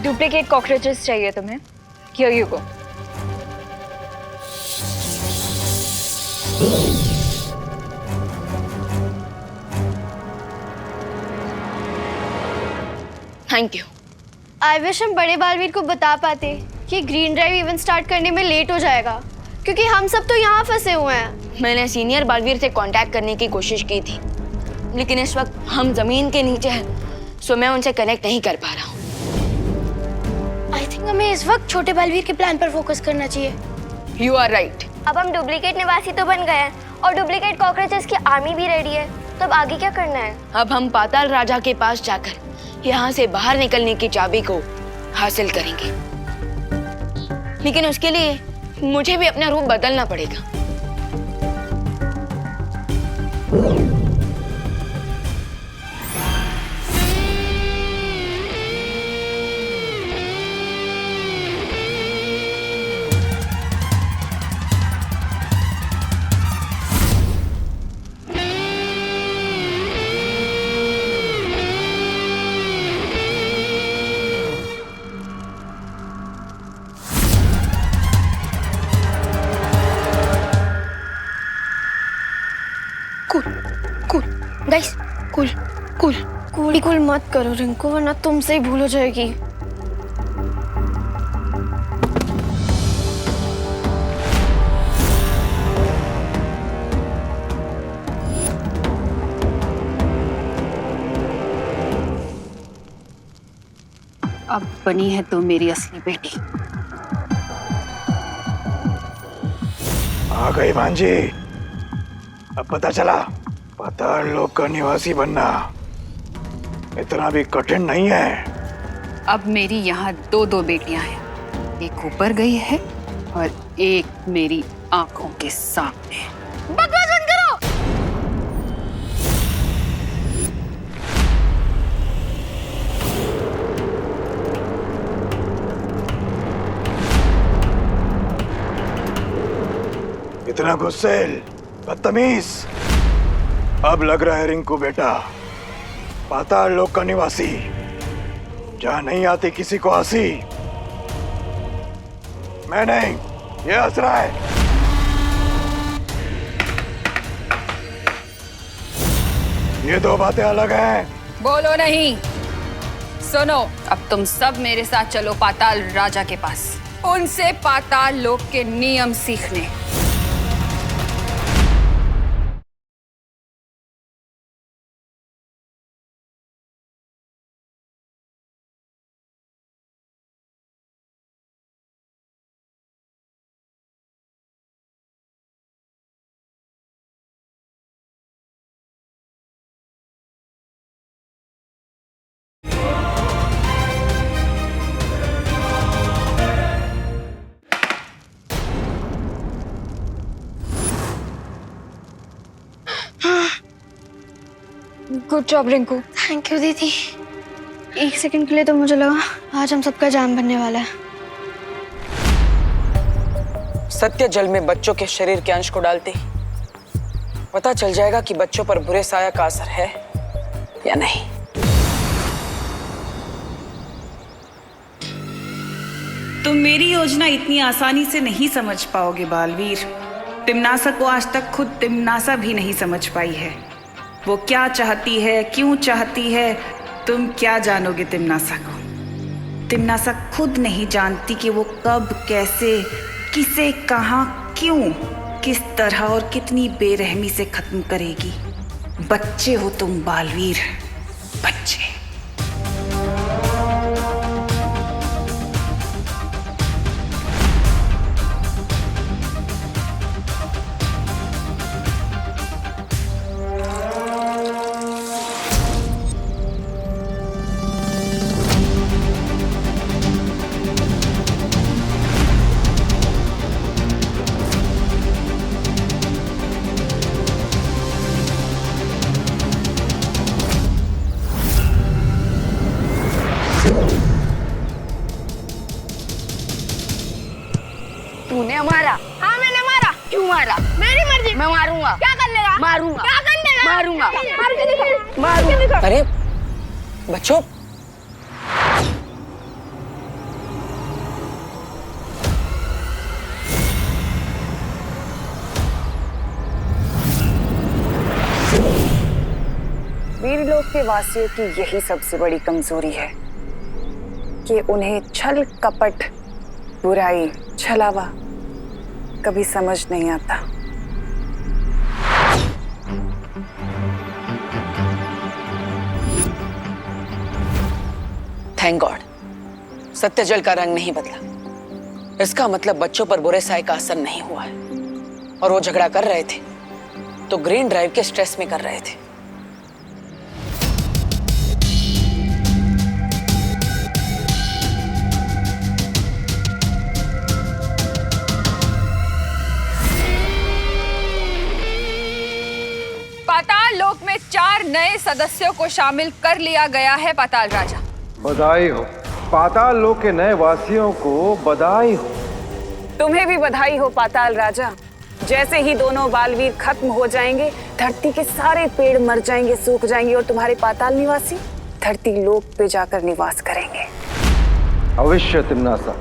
डुप्लीकेट कॉकरोचेस चाहिए तुम्हें? Here you go. Thank you. I wish हम बड़े बालवीर को बता पाते कि ग्रीन ड्राइव इवेंट स्टार्ट करने में लेट हो जाएगा, क्योंकि हम सब तो यहाँ फंसे हुए हैं। मैंने सीनियर बालवीर से कांटेक्ट करने की कोशिश की थी, लेकिन इस वक्त हम जमीन के नीचे हैं, सो मैं उनसे कनेक्ट नहीं कर पा रहा हूँ। आई थिंक हमें इस वक्त छोटे बालवीर के प्लान पर फोकस करना चाहिए। You are right. अब हम डुप्लीकेट निवासी तो बन गए हैं और डुप्लीकेट कॉकरोचेस की आर्मी भी रेडी है, तो अब आगे क्या करना है? अब हम पाताल राजा के पास जाकर यहाँ से बाहर निकलने की चाबी को हासिल करेंगे, लेकिन उसके लिए मुझे भी अपना रूप बदलना पड़ेगा। Guys, cool cool cool cool मत करो रिंकू, वरना तुमसे ही भूल हो जाएगी। अब बनी है तो मेरी असली बेटी। आ गई भांजी, अब पता चला पाताल लोक का निवासी बनना इतना भी कठिन नहीं है। अब मेरी यहाँ दो बेटियां हैं, एक ऊपर गई है और एक मेरी आंखों के सामने। बकवास बंद करो। इतना गुस्सेल, बदतमीज। अब लग रहा है रिंकू बेटा पाताल लोक का निवासी, जहां नहीं आती किसी को हंसी। मैं नहीं, ये हंस रहा है। ये दो बातें अलग हैं। बोलो नहीं, सुनो। अब तुम सब मेरे साथ चलो पाताल राजा के पास। उनसे पाताल लोक के नियम सीखने। Good job Rinku. Thank you दीदी। एक सेकंड के लिए तो मुझे लगा आज हम सबका जान बनने वाला है। सत्य जल में बच्चों के शरीर के अंश को डालते ही पता चल जाएगा कि बच्चों पर बुरे साया का असर है या नहीं। तुम मेरी योजना इतनी आसानी से नहीं समझ पाओगे बालवीर। तिम्नासा को आज तक खुद तिम्नासा भी नहीं समझ पाई है। वो क्या चाहती है, क्यों चाहती है, तुम क्या जानोगे तिम्नासा को। तिम्नासा खुद नहीं जानती कि वो कब, कैसे, किसे, कहां, क्यों, किस तरह और कितनी बेरहमी से खत्म करेगी। बच्चे हो तुम बालवीर, बच्चे। तूने मारा? हाँ मैंने मारा। क्यों मारा? मेरी मर्जी। मैं मारूंगा। क्या कर लेगा? मारूंगा। क्या कर लेगा? मारूंगा। मार के दिखा। मारूंगा। अरे बच्चों, वीरलोक के वासियों की यही सबसे बड़ी कमजोरी है कि उन्हें छल कपट, बुराई, छलावा कभी समझ नहीं आता। थैंक गॉड सत्य जल का रंग नहीं बदला। इसका मतलब बच्चों पर बुरे साए का असर नहीं हुआ है। और वो झगड़ा कर रहे थे तो ग्रीन ड्राइव के स्ट्रेस में कर रहे थे। पाताल लोक में 4 नए सदस्यों को शामिल कर लिया गया है पाताल राजा। बधाई हो पाताल लोक के नए वासियों को, बधाई हो। तुम्हें भी बधाई हो पाताल राजा। जैसे ही दोनों बालवीर खत्म हो जाएंगे, धरती के सारे पेड़ मर जाएंगे, सूख जाएंगे और तुम्हारे पाताल निवासी धरती लोक पे जाकर निवास करेंगे। अवश्य तिम्नासा,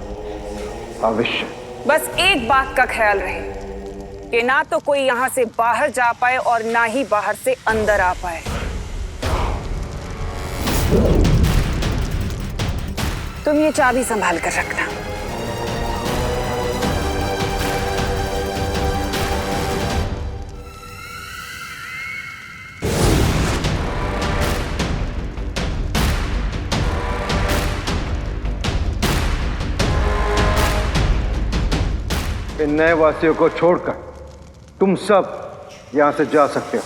अवश्य। बस एक बात का ख्याल रहे कि ना तो कोई यहाँ से बाहर जा पाए और ना ही बाहर से अंदर आ पाए। तुम ये चाबी संभाल कर रखना। इन नए वासियों को छोड़कर तुम सब यहां से जा सकते हो।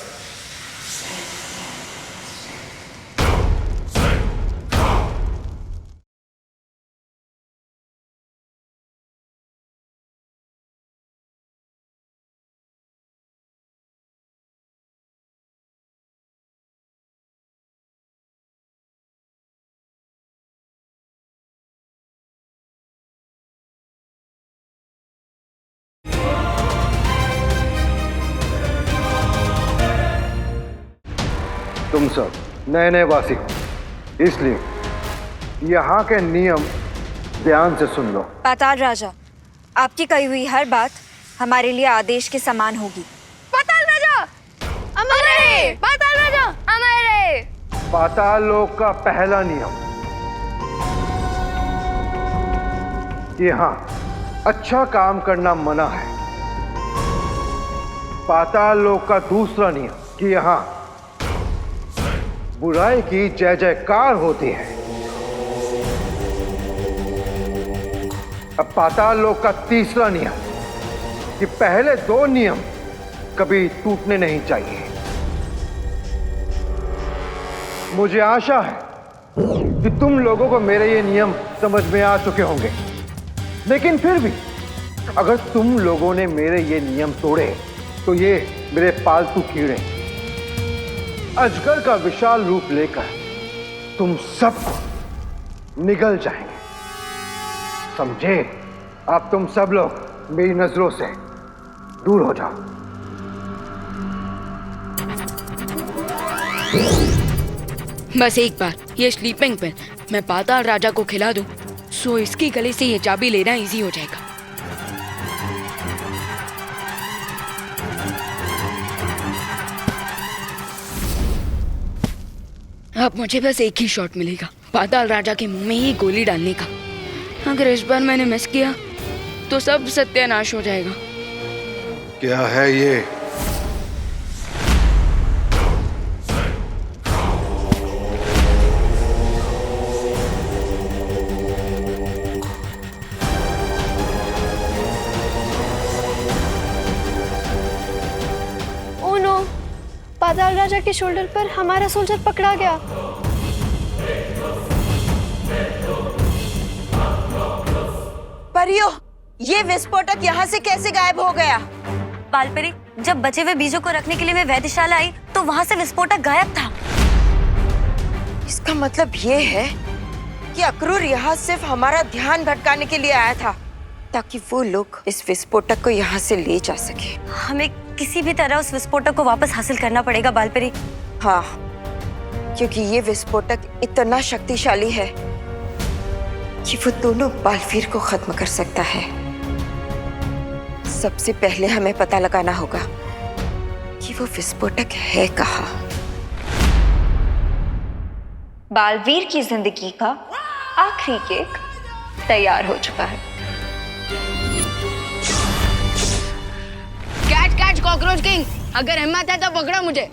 तुम सब नए नए वासी हो, इसलिए यहाँ के नियम ध्यान से सुन लो। पाताल राजा, आपकी कही हुई हर बात हमारे लिए आदेश के समान होगी। पाताल राजा अमर रहे। पाताल राजा अमर रहे। पाताल लोक का पहला नियम कि हाँ, अच्छा काम करना मना है। पाताल लोक का दूसरा नियम कि यहां बुराई की जय जयकार होती है। अब पाताल लोक का तीसरा नियम कि पहले दो नियम कभी टूटने नहीं चाहिए। मुझे आशा है कि तुम लोगों को मेरे ये नियम समझ में आ चुके होंगे, लेकिन फिर भी अगर तुम लोगों ने मेरे ये नियम तोड़े तो ये मेरे पालतू कीड़े अजगर का विशाल रूप लेकर तुम सबको निगल जाएंगे। समझे? अब तुम सब लोग मेरी नजरों से दूर हो जाओ। बस एक बार ये स्लीपिंग पिल मैं पाताल राजा को खिला दूं, सो इसकी गले से ये चाबी लेना इजी हो जाएगा। अब मुझे बस एक ही शॉट मिलेगा, पाताल राजा के मुंह में ही गोली डालने का। अगर इस बार मैंने मिस किया तो सब सत्यानाश हो जाएगा। क्या है ये? ओह नो, पाताल राजा के शोल्डर पर हमारा सोल्जर पकड़ा गया। परियो, ये विस्फोटक यहाँ से कैसे गायब हो गया? बालपरी, जब बचे हुए बीजों को रखने के लिए मैं वैद्यशाला आई तो वहां से विस्फोटक गायब था। इसका मतलब ये है कि अक्रूर यहाँ सिर्फ हमारा ध्यान भटकाने के लिए आया था, ताकि वो लोग इस विस्फोटक को यहाँ से ले जा सके। हमें किसी भी तरह उस विस्फोटक को वापस हासिल करना पड़ेगा बालपरी। हाँ, क्योंकि ये विस्फोटक इतना शक्तिशाली है कि वो दोनों बालवीर को खत्म कर सकता है। सबसे पहले हमें पता लगाना होगा कि वो विस्फोटक है कहाँ। बालवीर की जिंदगी का आखिरी केक तैयार हो चुका है। कैच कैच कॉकरोच किंग, अगर हिम्मत है तो पकड़ो मुझे।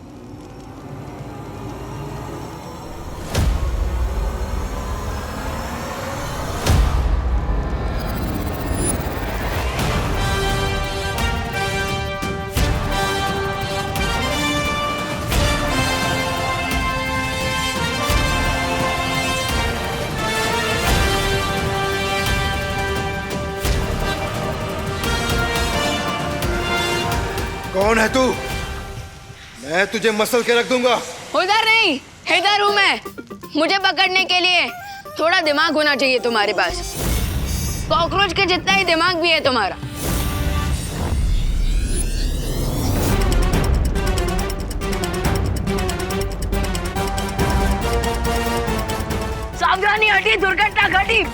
कौन है तू? मैं तुझे मसल के रख दूंगा। उधर नहीं, इधर हूं मैं। मुझे पकड़ने के लिए थोड़ा दिमाग होना चाहिए तुम्हारे पास। कॉकरोच के जितना ही दिमाग भी है तुम्हारा। सावधानी हटी, दुर्घटना घटी।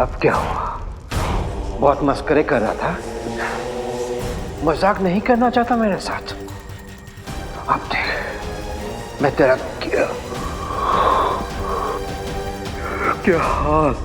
अब क्या हुआ? बहुत मस्करे कर रहा था, मजाक नहीं करना चाहता मेरे साथ। अब देख मैं तेरा क्या हाल।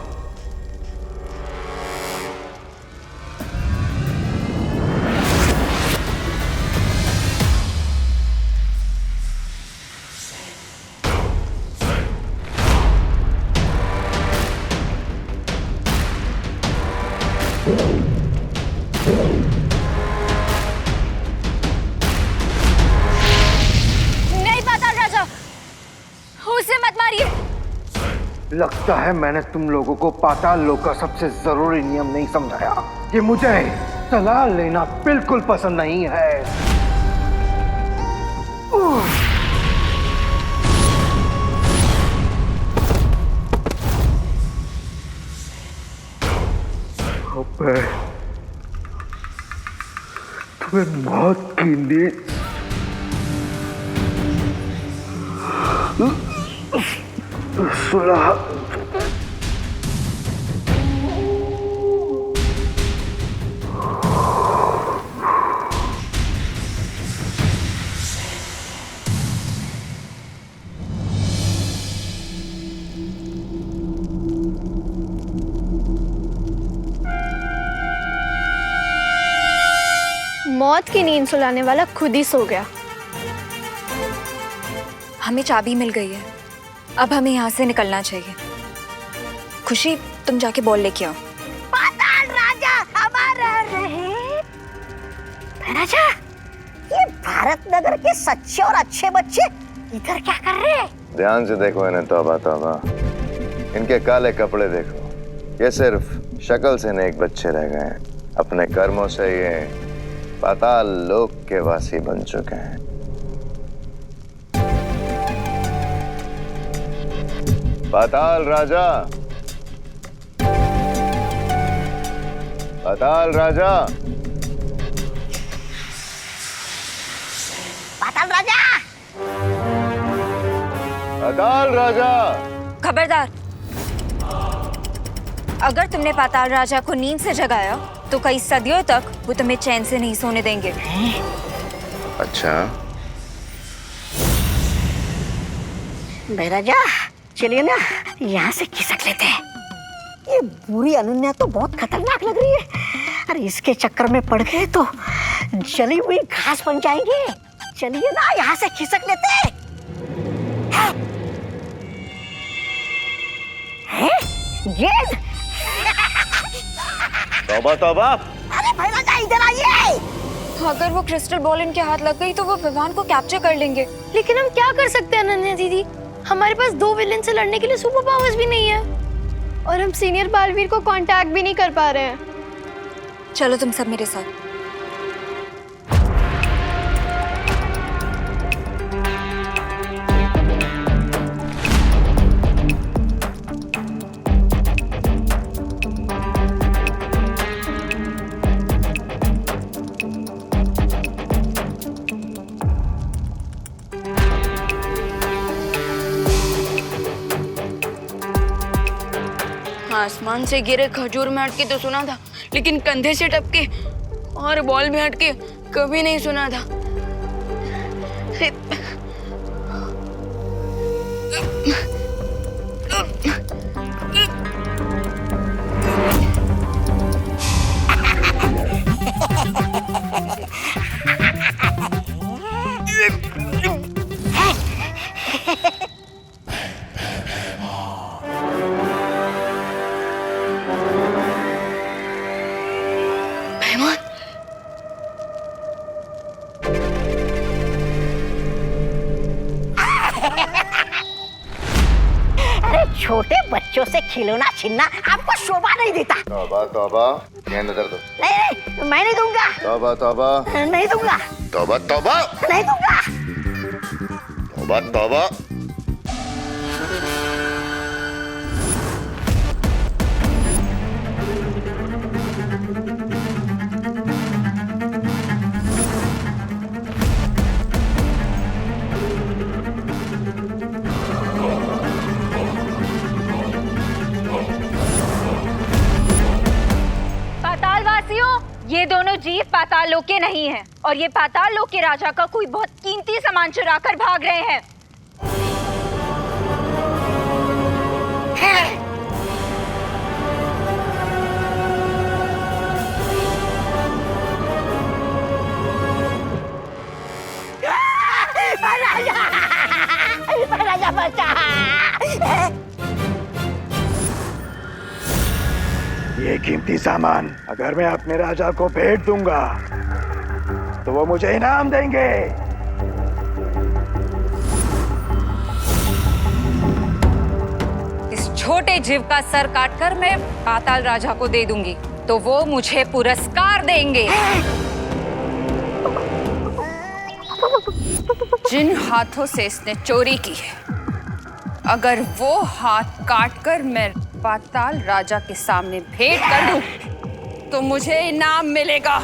नहीं पाताल राजा, उसे मत मारिए। लगता है मैंने तुम लोगों को पाताल लोक का सबसे जरूरी नियम नहीं समझाया कि मुझे सलाह लेना बिल्कुल पसंद नहीं है। अबे, तुम्हें मौत की नींद सुला। मौत की नींद सुलाने वाला खुद ही सो गया। हमें चाबी मिल गई है, अब हमें यहाँ से निकलना चाहिए। खुशी, तुम जाके बॉल लेके आओ। पाताल राजा हमारा रहे। राजा, ये भारत नगर के सच्चे और अच्छे बच्चे इधर क्या कर रहे हैं? ध्यान से देखो इन्हें, तौबा तौबा, इनके काले कपड़े देखो। ये सिर्फ शक्ल से नेक बच्चे रह गए हैं, अपने कर्मों से ये पाताल लोक के वासी बन चुके हैं। पाताल राजा, पाताल राजा, पाताल राजा, पाताल राजा। खबरदार, अगर तुमने पाताल राजा को नींद से जगाया तो कई सदियों तक वो तुम्हें चैन से नहीं सोने देंगे। अच्छा, राजा चलिए ना, यहाँ से खिसक लेते हैं। ये बुरी अनन्या तो बहुत खतरनाक लग रही है। अरे इसके चक्कर में पड़ गए तो जली हुई घास बन जाएंगे। चलिए ना, यहाँ से खिसक लेते हैं। गेंद। तौबा तौबा। अरे भाई राजा इधर आइए। अगर वो क्रिस्टल बॉल इनके हाथ लग गई तो वो विवान को कैप्चर कर लेंगे। लेकिन हम क्या कर सकते हैं अनन्या दीदी? हमारे पास 2 विलेन से लड़ने के लिए सुपर पावर्स भी नहीं है और हम सीनियर बालवीर को कांटेक्ट भी नहीं कर पा रहे हैं। चलो तुम सब मेरे साथ। आसमान से गिरे खजूर में अटके तो सुना था, लेकिन कंधे से टपके और बॉल में अटके कभी नहीं सुना था। छोटे बच्चों से खिलौना छीनना आपको शोभा नहीं देता। तौबा तौबा, गेंद उधर दो। नहीं, मैं नहीं दूंगा। तौबा तौबा, नहीं दूंगा। तौबा तौबा, नहीं दूंगा। तौबा तौबा। ये दोनों जीव पाताल लोक के नहीं हैं और ये पाताल लोक के राजा का कोई बहुत कीमती सामान चुरा कर भाग रहे हैं। राजा बचा। ये कीमती सामान अगर मैं अपने राजा को भेंट दूंगा तो वो मुझे इनाम देंगे। इस छोटे जीव का सर काटकर मैं पाताल राजा को दे दूंगी तो वो मुझे पुरस्कार देंगे। जिन हाथों से इसने चोरी की है, अगर वो हाथ काटकर मैं पाताल राजा के सामने भेंट कर दूं तो मुझे इनाम मिलेगा।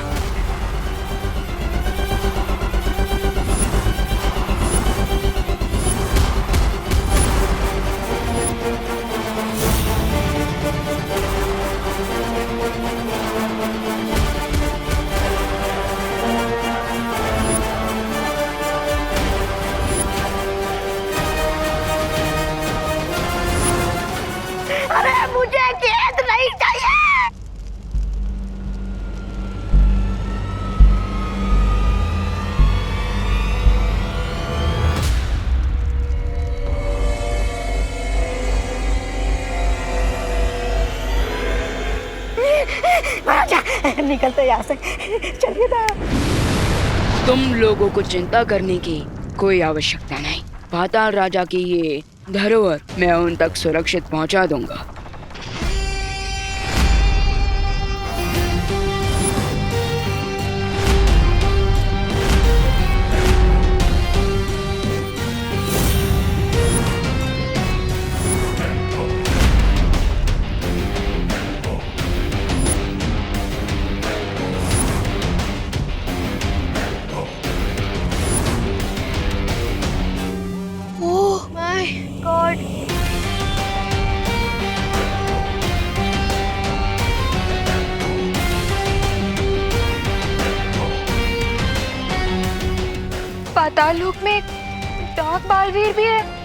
अरे मुझे गेंद नहीं चाहिए। निकलते यहाँ से, चलिए ना। तुम लोगों को चिंता करने की कोई आवश्यकता नहीं। पाताल राजा की ये धरोहर मैं उन तक सुरक्षित पहुंचा दूंगा। पाताल लोक में डार्क बालवीर भी है।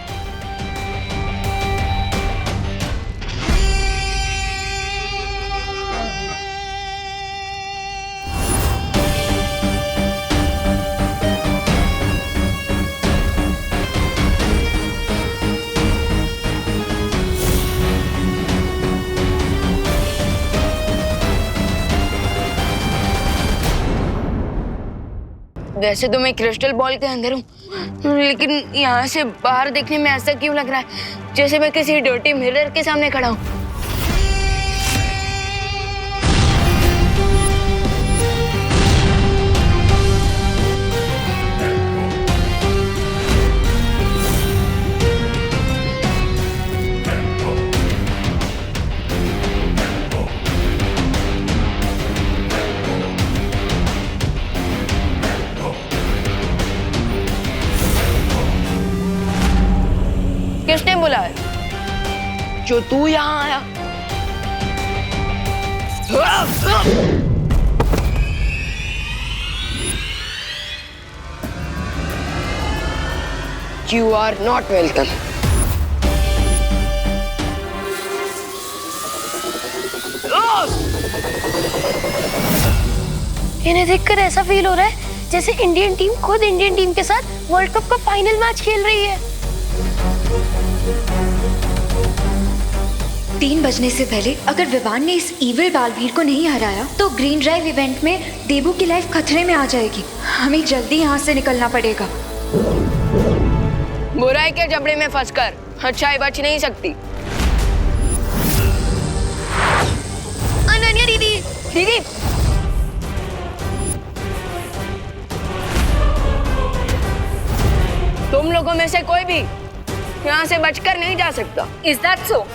वैसे तो मैं क्रिस्टल बॉल के अंदर हूँ, लेकिन यहाँ से बाहर देखने में ऐसा क्यों लग रहा है जैसे मैं किसी डर्टी मिरर के सामने खड़ा हूँ। किसने बुलाया? जो तू यहाँ आया? You are not welcome. इन्हें देखकर ऐसा फील हो रहा है जैसे इंडियन टीम खुद इंडियन टीम के साथ वर्ल्ड कप का फाइनल मैच खेल रही है। 3 बजने से पहले अगर विवान ने इस इविल बालवीर को नहीं हराया तो ग्रीन ड्राइव इवेंट में देबू की लाइफ खतरे में आ जाएगी। हमें जल्दी यहाँ से निकलना पड़ेगा। बुराई के जबड़े में फंसकर अच्छाई बच नहीं सकती। अनन्या दीदी, दीदी, तुम लोगों में से कोई भी यहाँ से बचकर नहीं जा सकता। Is that so?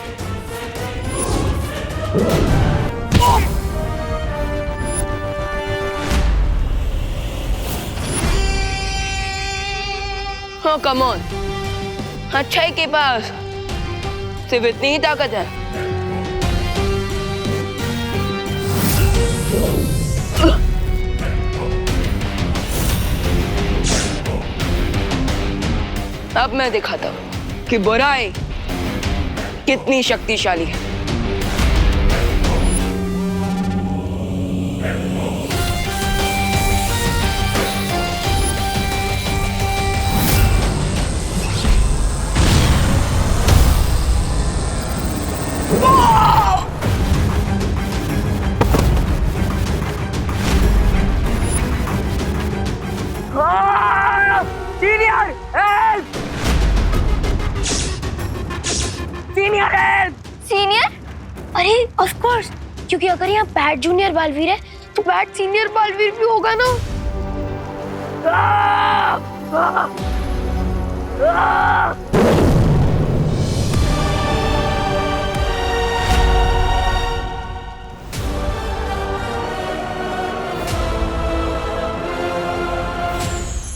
हाँ, कम ऑन। अच्छाई के पास सिर्फ इतनी ही ताकत है। अब मैं दिखाता हूँ कि बुराई कितनी शक्तिशाली है। Senior help! Senior help! Senior? अरे ऑफ कोर्स, क्योंकि अगर यहाँ बैड जूनियर बालवीर है तो बैड सीनियर बालवीर भी होगा ना।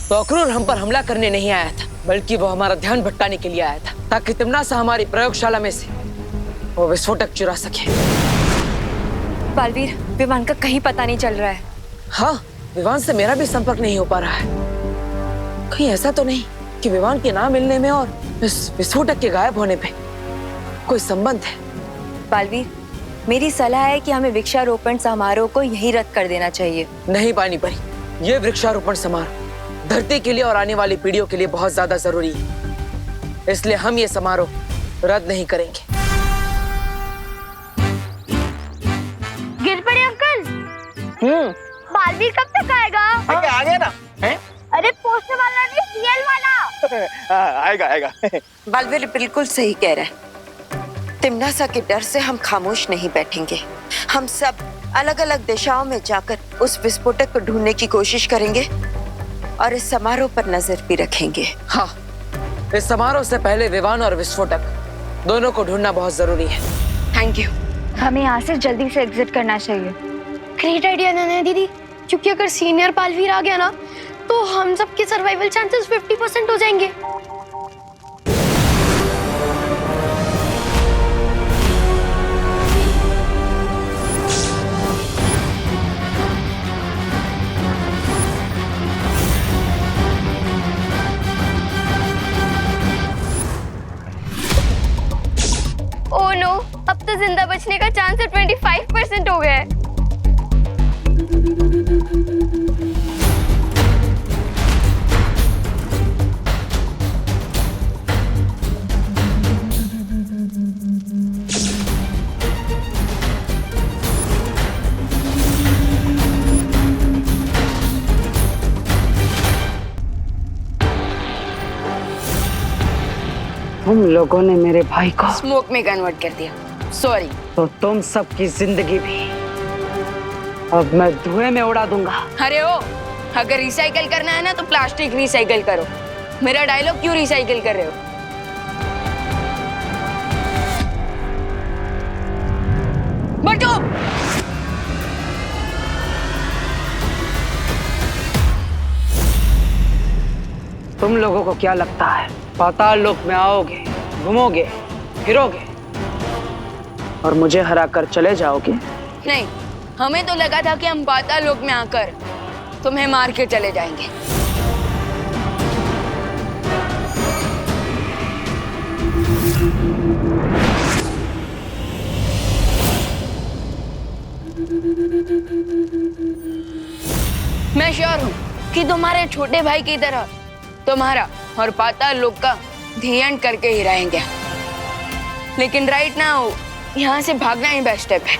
तो अक्रूर हम पर हमला करने नहीं आया था, बल्कि वो हमारा ध्यान भटकाने के लिए आया था, ताकि तिम्नासा हमारी प्रयोगशाला में से वो विस्फोटक चुरा सके। बालवीर, विवान का कहीं पता नहीं चल रहा है। हाँ, विवान से मेरा भी संपर्क नहीं हो पा रहा है। कहीं ऐसा तो नहीं कि विवान के ना मिलने में और इस विस्फोटक के गायब होने पे कोई संबंध है? बालवीर, मेरी सलाह है कि हमें वृक्षारोपण समारोह को यही रद्द कर देना चाहिए। नहीं पानी परी, ये वृक्षारोपण समारोह धरती के लिए और आने वाली पीढ़ियों के लिए बहुत ज्यादा जरूरी है, इसलिए हम ये समारोह रद्द नहीं करेंगे। गिर पड़े अंकल। बालवीर कब तक आएगा? आ गया ना हैं? अरे पोस्टर वाला नहीं, सीएल वाला। आएगा आएगा। बालवीर बिल्कुल सही कह रहा है। तिम्नासा के डर से हम खामोश नहीं बैठेंगे। हम सब अलग अलग दिशाओं में जाकर उस विस्फोटक को ढूंढने की कोशिश करेंगे और इस समारोह पर नजर भी रखेंगे। हाँ, इस समारोह से पहले विवान और विस्फोटक दोनों को ढूंढना बहुत जरूरी है। Thank you. हमें यहाँ से जल्दी से एग्जिट करना चाहिए। ग्रेट आइडिया नैना दीदी, क्योंकि अगर सीनियर बालवीर आ गया ना तो हम सबके सर्वाइवल चांसेस 50% हो जाएंगे। ओह नो, अब तो जिंदा बचने का चांस 25% हो गया है। तुम लोगों ने मेरे भाई को स्मोक में कन्वर्ट कर दिया। सॉरी। तो तुम सबकी जिंदगी भी अब मैं धुएं में उड़ा दूंगा। अरे ओ, अगर रिसाइकल करना है ना तो प्लास्टिक रिसाइकल करो। मेरा डायलॉग क्यों रिसाइकल कर रहे हो? बटो! तुम लोगों को क्या लगता है पाताल लोक में आओगे, घूमोगे, फिरोगे और मुझे हराकर चले जाओगे? नहीं, हमें तो लगा था कि हम पाताल लोक में आकर तुम्हें मार के चले जाएंगे। मैं श्योर हूँ कि तुम्हारे छोटे भाई की तरह तुम्हारा और पाताल लोक का ध्यान करके ही रहेंगे। लेकिन राइट नाउ यहाँ से भागना ही बेस्ट स्टेप है।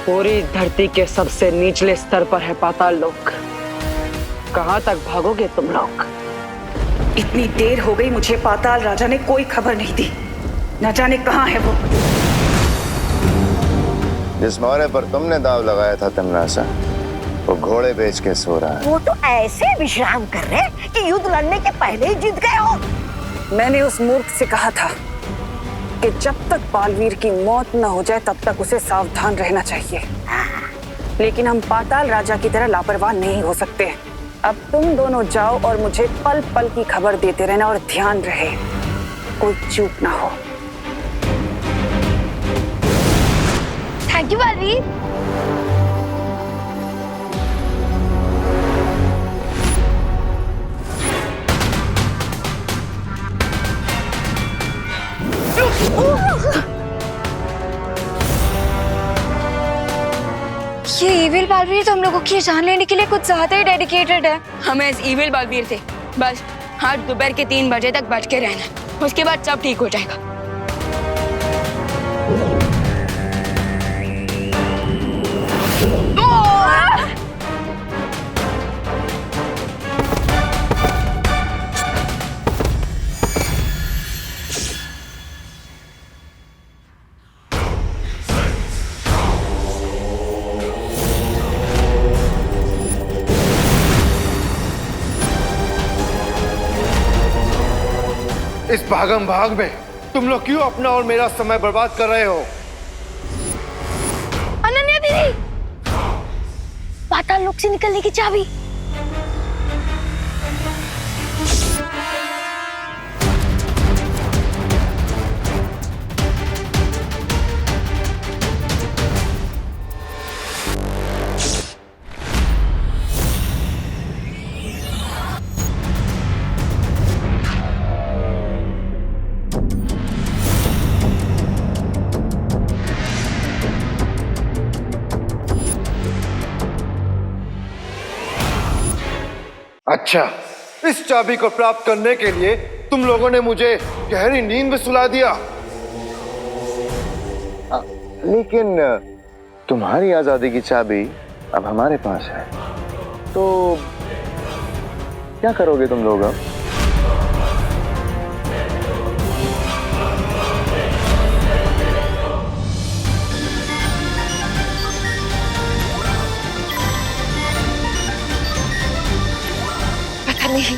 पूरी धरती के सबसे निचले स्तर पर है पाताल लोक। कहाँ तक भागोगे तुम लोग? इतनी देर हो गई, मुझे पाताल राजा ने कोई खबर नहीं दी। न जाने कहाँ है वो। जिस मोहरे पर तुमने दाव लगाया था तिम्नासा, वो घोड़े बेच के सो रहा है। वो तो ऐसे विश्राम कर रहे कि युद्ध लड़ने के पहले ही जीत गए हो। मैंने उस मूर्ख से कहा था कि जब तक बालवीर की मौत न हो जाए तब तक उसे सावधान रहना चाहिए। लेकिन हम पाताल राजा की तरह लापरवाह नहीं हो सकते। अब तुम दोनों जाओ और मुझे पल पल की खबर देते रहना और ध्यान रहे कोई चूक ना हो। Thank you Baalveer. ये इविल बालवीर तो हम लोगों की जान लेने के लिए कुछ ज्यादा ही डेडिकेटेड है। हमें इस इविल बालवीर से बस आज दोपहर के 3 बजे तक बच के रहना, उसके बाद सब ठीक हो जाएगा। इस भागम भाग में तुम लोग क्यों अपना और मेरा समय बर्बाद कर रहे हो? अनन्या दीदी, पाताल लोक से निकलने की चाबी। अच्छा, इस चाबी को प्राप्त करने के लिए तुम लोगों ने मुझे गहरी नींद में सुला दिया। लेकिन तुम्हारी आजादी की चाबी अब हमारे पास है, तो क्या करोगे तुम लोग अब? पता नहीं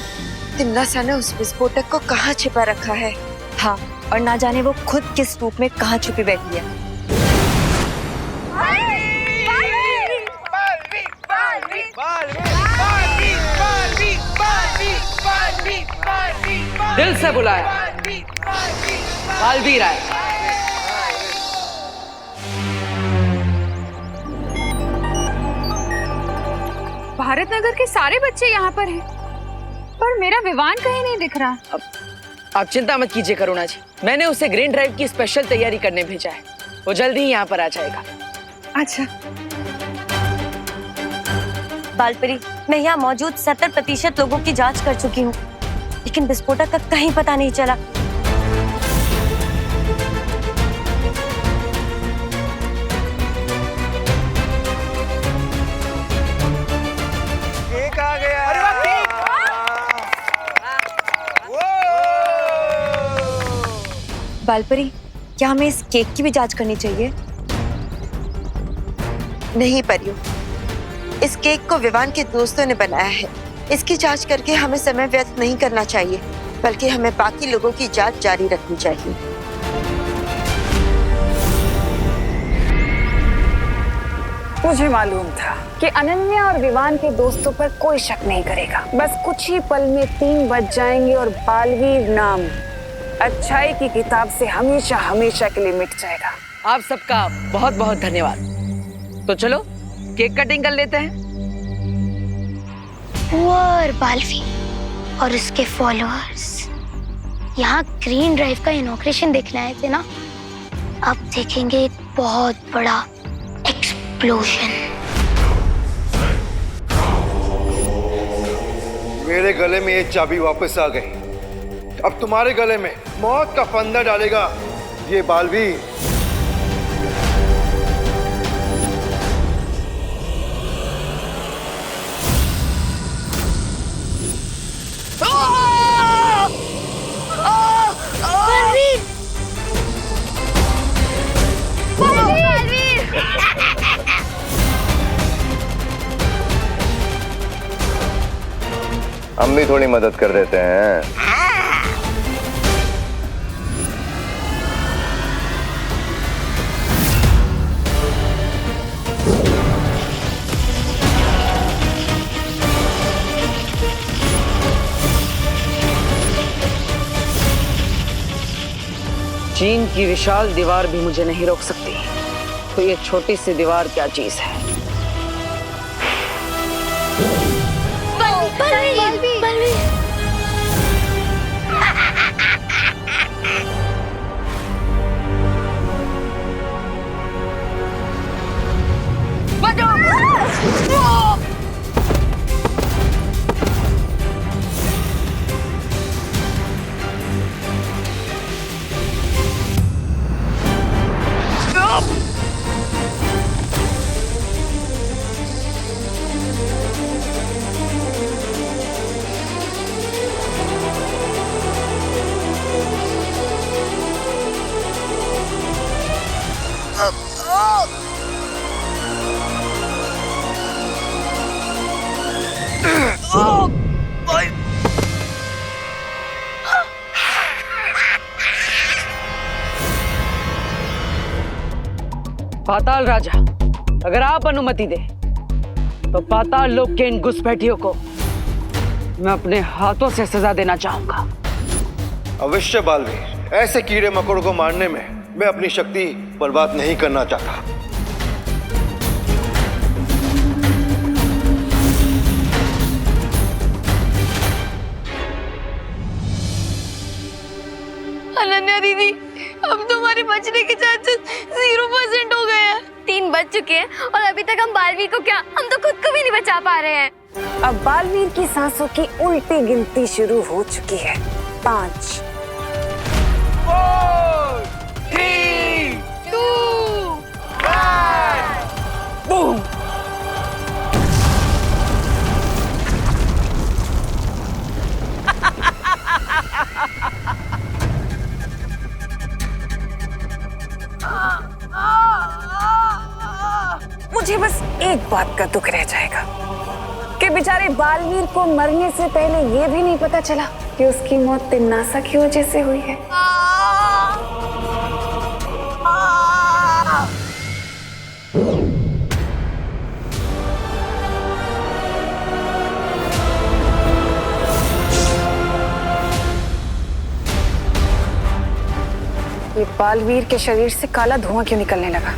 तिमनासा ने उस विस्फोटक को कहाँ छिपा रखा है। हाँ, और ना जाने वो खुद किस रूप में कहाँ छुपी बैठी है। दिल से बुलाया, बालवीर आए। भारत नगर के सारे बच्चे यहाँ पर हैं, पर मेरा विवान कहीं नहीं दिख रहा। आप चिंता मत कीजिए करुणा जी, मैंने उसे ग्रीन ड्राइव की स्पेशल तैयारी करने भेजा है। वो जल्दी ही यहाँ पर आ जाएगा। अच्छा। बालपरी, मैं यहाँ मौजूद 70% लोगों की जांच कर चुकी हूँ, लेकिन विस्फोटक का कहीं पता नहीं चला। केक आ गया। अरे वाह, केक! बालपरी, क्या हमें इस केक की भी जांच करनी चाहिए? नहीं परियो, इस केक को विवान के दोस्तों ने बनाया है। इसकी जांच करके हमें समय व्यर्थ नहीं करना चाहिए, बल्कि हमें बाकी लोगों की जांच जारी रखनी चाहिए। मुझे मालूम था कि अनन्या और विवान के दोस्तों पर कोई शक नहीं करेगा। बस कुछ ही पल में 3 बज जाएंगे और बालवीर नाम अच्छाई की किताब से हमेशा हमेशा के लिए मिट जाएगा। आप सबका बहुत बहुत धन्यवाद। तो चलो केक कटिंग कर लेते हैं। और बालवीर और उसके फॉलोअर्स यहाँ ग्रीन ड्राइव का इनॉग्रेशन देखने आए थे ना, अब देखेंगे एक बहुत बड़ा एक्सप्लोजन। मेरे गले में ये चाबी वापस आ गई, अब तुम्हारे गले में मौत का फंदा डालेगा ये बालवीर। हम भी थोड़ी मदद कर देते हैं। चीन की विशाल दीवार भी मुझे नहीं रोक सकती, तो ये छोटी सी दीवार क्या चीज है। पाताल राजा, अगर आप अनुमति दे तो पाताल लोक के इन घुसपैठियों को मैं अपने हाथों से सजा देना चाहूंगा। अवश्य बालवीर, ऐसे कीड़े मकोड़ों को मारने में मैं अपनी शक्ति बर्बाद नहीं करना चाहता। अनन्या दीदी, अब तुम्हारे बचने के चांसेस 0% हो गए हैं। 3 बज चुके हैं और अभी तक हम बालवीर को क्या, हम तो खुद को भी नहीं बचा पा रहे हैं। अब बालवीर की सांसों की उल्टी गिनती शुरू हो चुकी है। 5 4 3 2 1 बूम। मुझे बस एक बात का दुख रह जाएगा कि बेचारे बालवीर को मरने से पहले ये भी नहीं पता चला कि उसकी मौत तिम्नासा की वजह से हुई है। ये बालवीर के शरीर से काला धुआं क्यों निकलने लगा?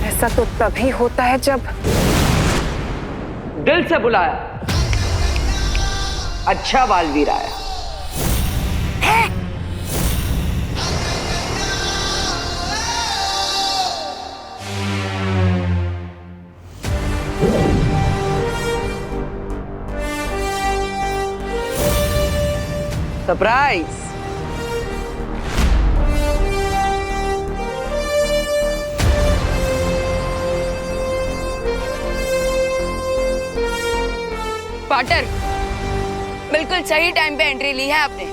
ऐसा तो तभी होता है जब दिल से बुलाया, अच्छा बालवीर आया। सरप्राइज। पार्टनर, बिल्कुल सही टाइम पे एंट्री ली है आपने।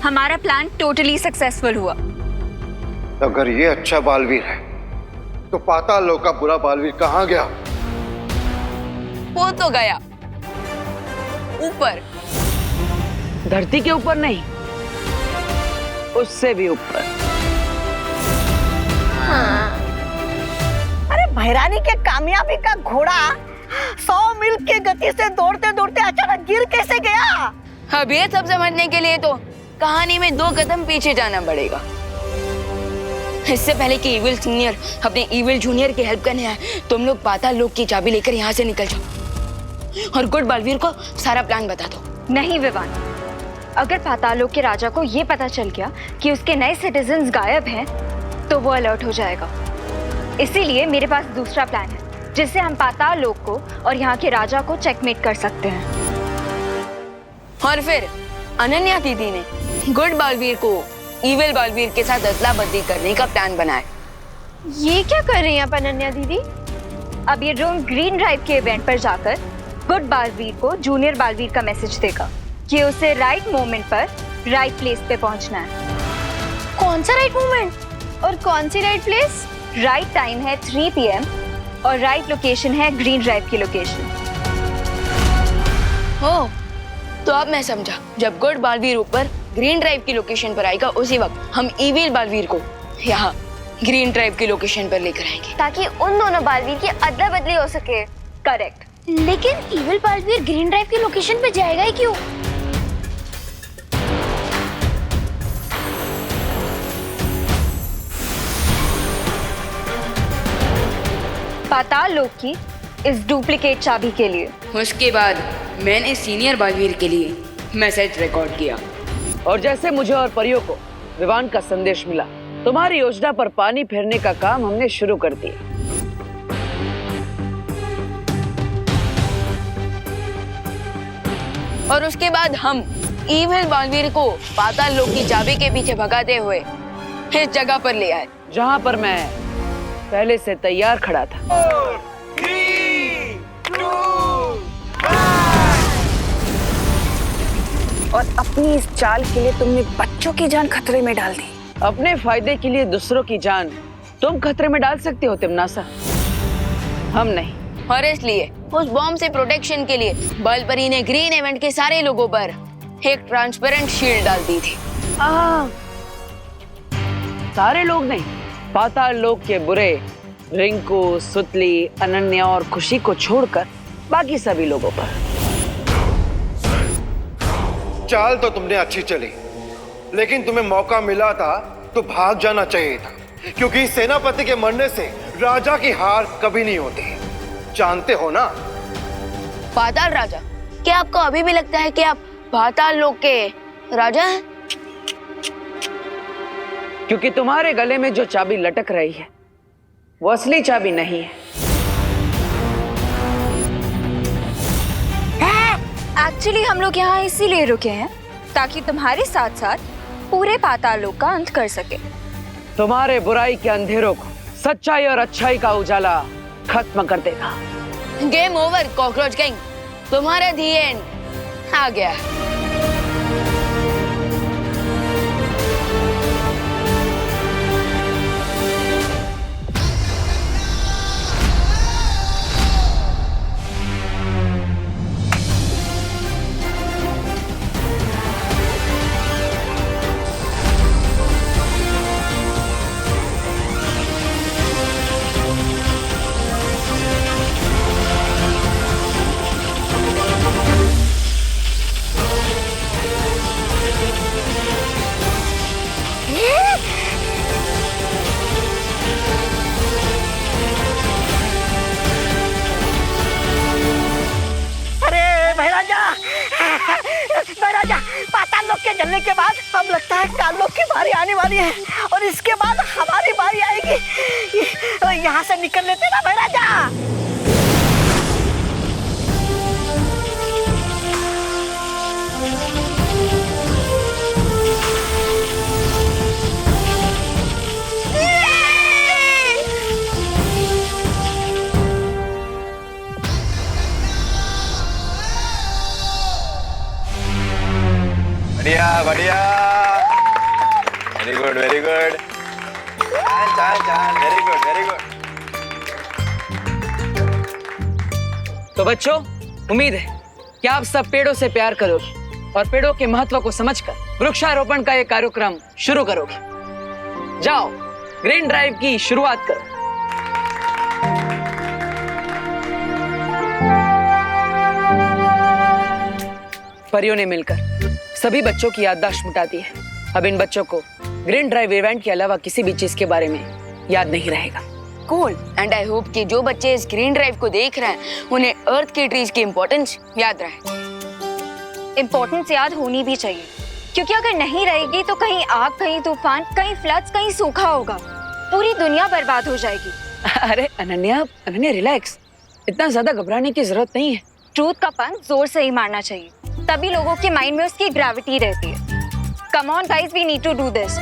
हमारा प्लान टोटली सक्सेसफुल हुआ। अगर ये अच्छा बालवीर है तो पाताल लोक का बुरा बालवीर कहाँ गया? वो तो गया ऊपर। धरती के ऊपर नहीं, उससे भी ऊपर। हाँ। अरे भैरानी के कामयाबी का घोड़ा 100 मील की गति से दौड़ते दौड़ते अचानक गिर कैसे गया? अब ये सब समझने के लिए तो कहानी में 2 कदम पीछे जाना पड़ेगा। इससे पहले कि इविल सीनियर अपने इविल जूनियर की हेल्प करने आए, तुम लोग पाताल लोक की चाबी लेकर यहाँ से निकल जाओ और गुड बालवीर को सारा प्लान बता दो। नहीं विवान, अगर पाताल लोक के राजा को ये पता चल गया कि उसके नए सिटीजन्स गायब हैं, तो वो अलर्ट हो जाएगा। इसीलिए मेरे पास दूसरा प्लान है जिससे हम पाताल लोक को और यहाँ के राजा को चेकमेट कर सकते हैं। और फिर अनन्या दीदी ने गुड बालवीर को इविल बालवीर के साथ अदला बदली करने का प्लान बनाया। ये क्या कर रही हैं आप अनन्या दीदी? अब ये ड्रोन ग्रीन ड्राइव के इवेंट पर जाकर गुड बालवीर को जूनियर बालवीर का मैसेज देगा कि उसे राइट मोमेंट पर राइट प्लेस पे पहुंचना है। कौन सा राइट मोमेंट और कौन सी राइट प्लेस? राइट टाइम है 3 PM और राइट लोकेशन है ग्रीन ड्राइव की लोकेशन। हो तो अब मैं समझा, जब गुड बालवीर ऊपर ग्रीन ड्राइव की लोकेशन पर आएगा, उसी वक्त हम इविल बालवीर को यहाँ ग्रीन ड्राइव की लोकेशन पर लेकर आएंगे ताकि उन दोनों बालवीर की अदला बदली हो सके। करेक्ट। लेकिन इविल बालवीर ग्रीन ड्राइव की लोकेशन पे जाएगा ही क्यों? पाताल लोक की इस डुप्लीकेट चाबी के लिए। उसके बाद मैंने सीनियर बालवीर के लिए मैसेज रिकॉर्ड किया और जैसे मुझे और परियों को विवान का संदेश मिला, तुम्हारी योजना पर पानी फेरने का काम हमने शुरू कर दिया। और उसके बाद हम इविल बालवीर को पाताल लोक की चाबी के पीछे भगाते हुए इस जगह पर ले आए जहां पर मैं पहले से तैयार खड़ा था। 3 2 और अपनी इस चाल के लिए तुमने बच्चों की जान खतरे में डाल दी। अपने फायदे के लिए दूसरों की जान तुम खतरे में डाल सकती हो तिम्नासा, हम नहीं। और इसलिए उस बॉम्ब से प्रोटेक्शन के लिए बलपरी ने ग्रीन इवेंट के सारे लोगों पर एक ट्रांसपेरेंट शील्ड डाल दी थी। सारे लोग नहीं, पाताल लोक के बुरे रिंकू, सुतली, अनन्या और खुशी को छोड़कर बाकी सभी लोगों पर। चाल तो तुमने अच्छी चली, लेकिन तुम्हें मौका मिला था तो भाग जाना चाहिए था, क्योंकि सेनापति के मरने से राजा की हार कभी नहीं होती, जानते हो ना? पाताल राजा, क्या आपको अभी भी लगता है कि आप पाताल लोक के राजा हैं? क्योंकि तुम्हारे गले में जो चाबी लटक रही है वो असली चाबी नहीं है। एक्चुअली हम लोग यहाँ इसीलिए रुके हैं ताकि तुम्हारे साथ साथ पूरे पाताल लोक का अंत कर सके। तुम्हारे बुराई के अंधेरों को सच्चाई और अच्छाई का उजाला खत्म कर देगा। गेम ओवर कॉकरोच गैंग, तुम्हारा दी एंड आ गया। महाराजा, पाताल लोक के जलने के बाद अब लगता है काल लोक की बारी आने वाली है और इसके बाद हमारी बारी आएगी। यहाँ से निकल लेते ना महाराजा। बढ़िया बढ़िया, वेरी गुड वेरी गुड, चाल चाल, वेरी गुड वेरी गुड। तो बच्चों, उम्मीद है कि आप सब पेड़ों से प्यार करोगे और पेड़ों के महत्व को समझकर वृक्षारोपण का ये कार्यक्रम शुरू करोगे। जाओ, ग्रीन ड्राइव की शुरुआत करो। परियों ने मिलकर सभी बच्चों की याददाश्त मिटा दी है। अब इन बच्चों को ग्रीन ड्राइव इवेंट के अलावा किसी भी चीज के बारे में याद नहीं रहेगा। कूल, एंड आई होप कि जो बच्चे इस ग्रीन ड्राइव को देख रहे हैं उन्हें अर्थ के ट्रीज की इम्पोर्टेंस याद रहे। इम्पोर्टेंस याद होनी भी चाहिए, क्योंकि अगर नहीं रहेगी तो कहीं आग, कहीं तूफान, कहीं फ्लड्स, कहीं सूखा होगा, पूरी दुनिया बर्बाद हो जाएगी। अरे अनन्या रिलैक्स, इतना ज्यादा घबराने की जरूरत नहीं है। ट्रूथ का पंच जोर से ही मारना चाहिए, तभी लोगों के माइंड में उसकी ग्रेविटी रहती है। Come on guys, we need to do this.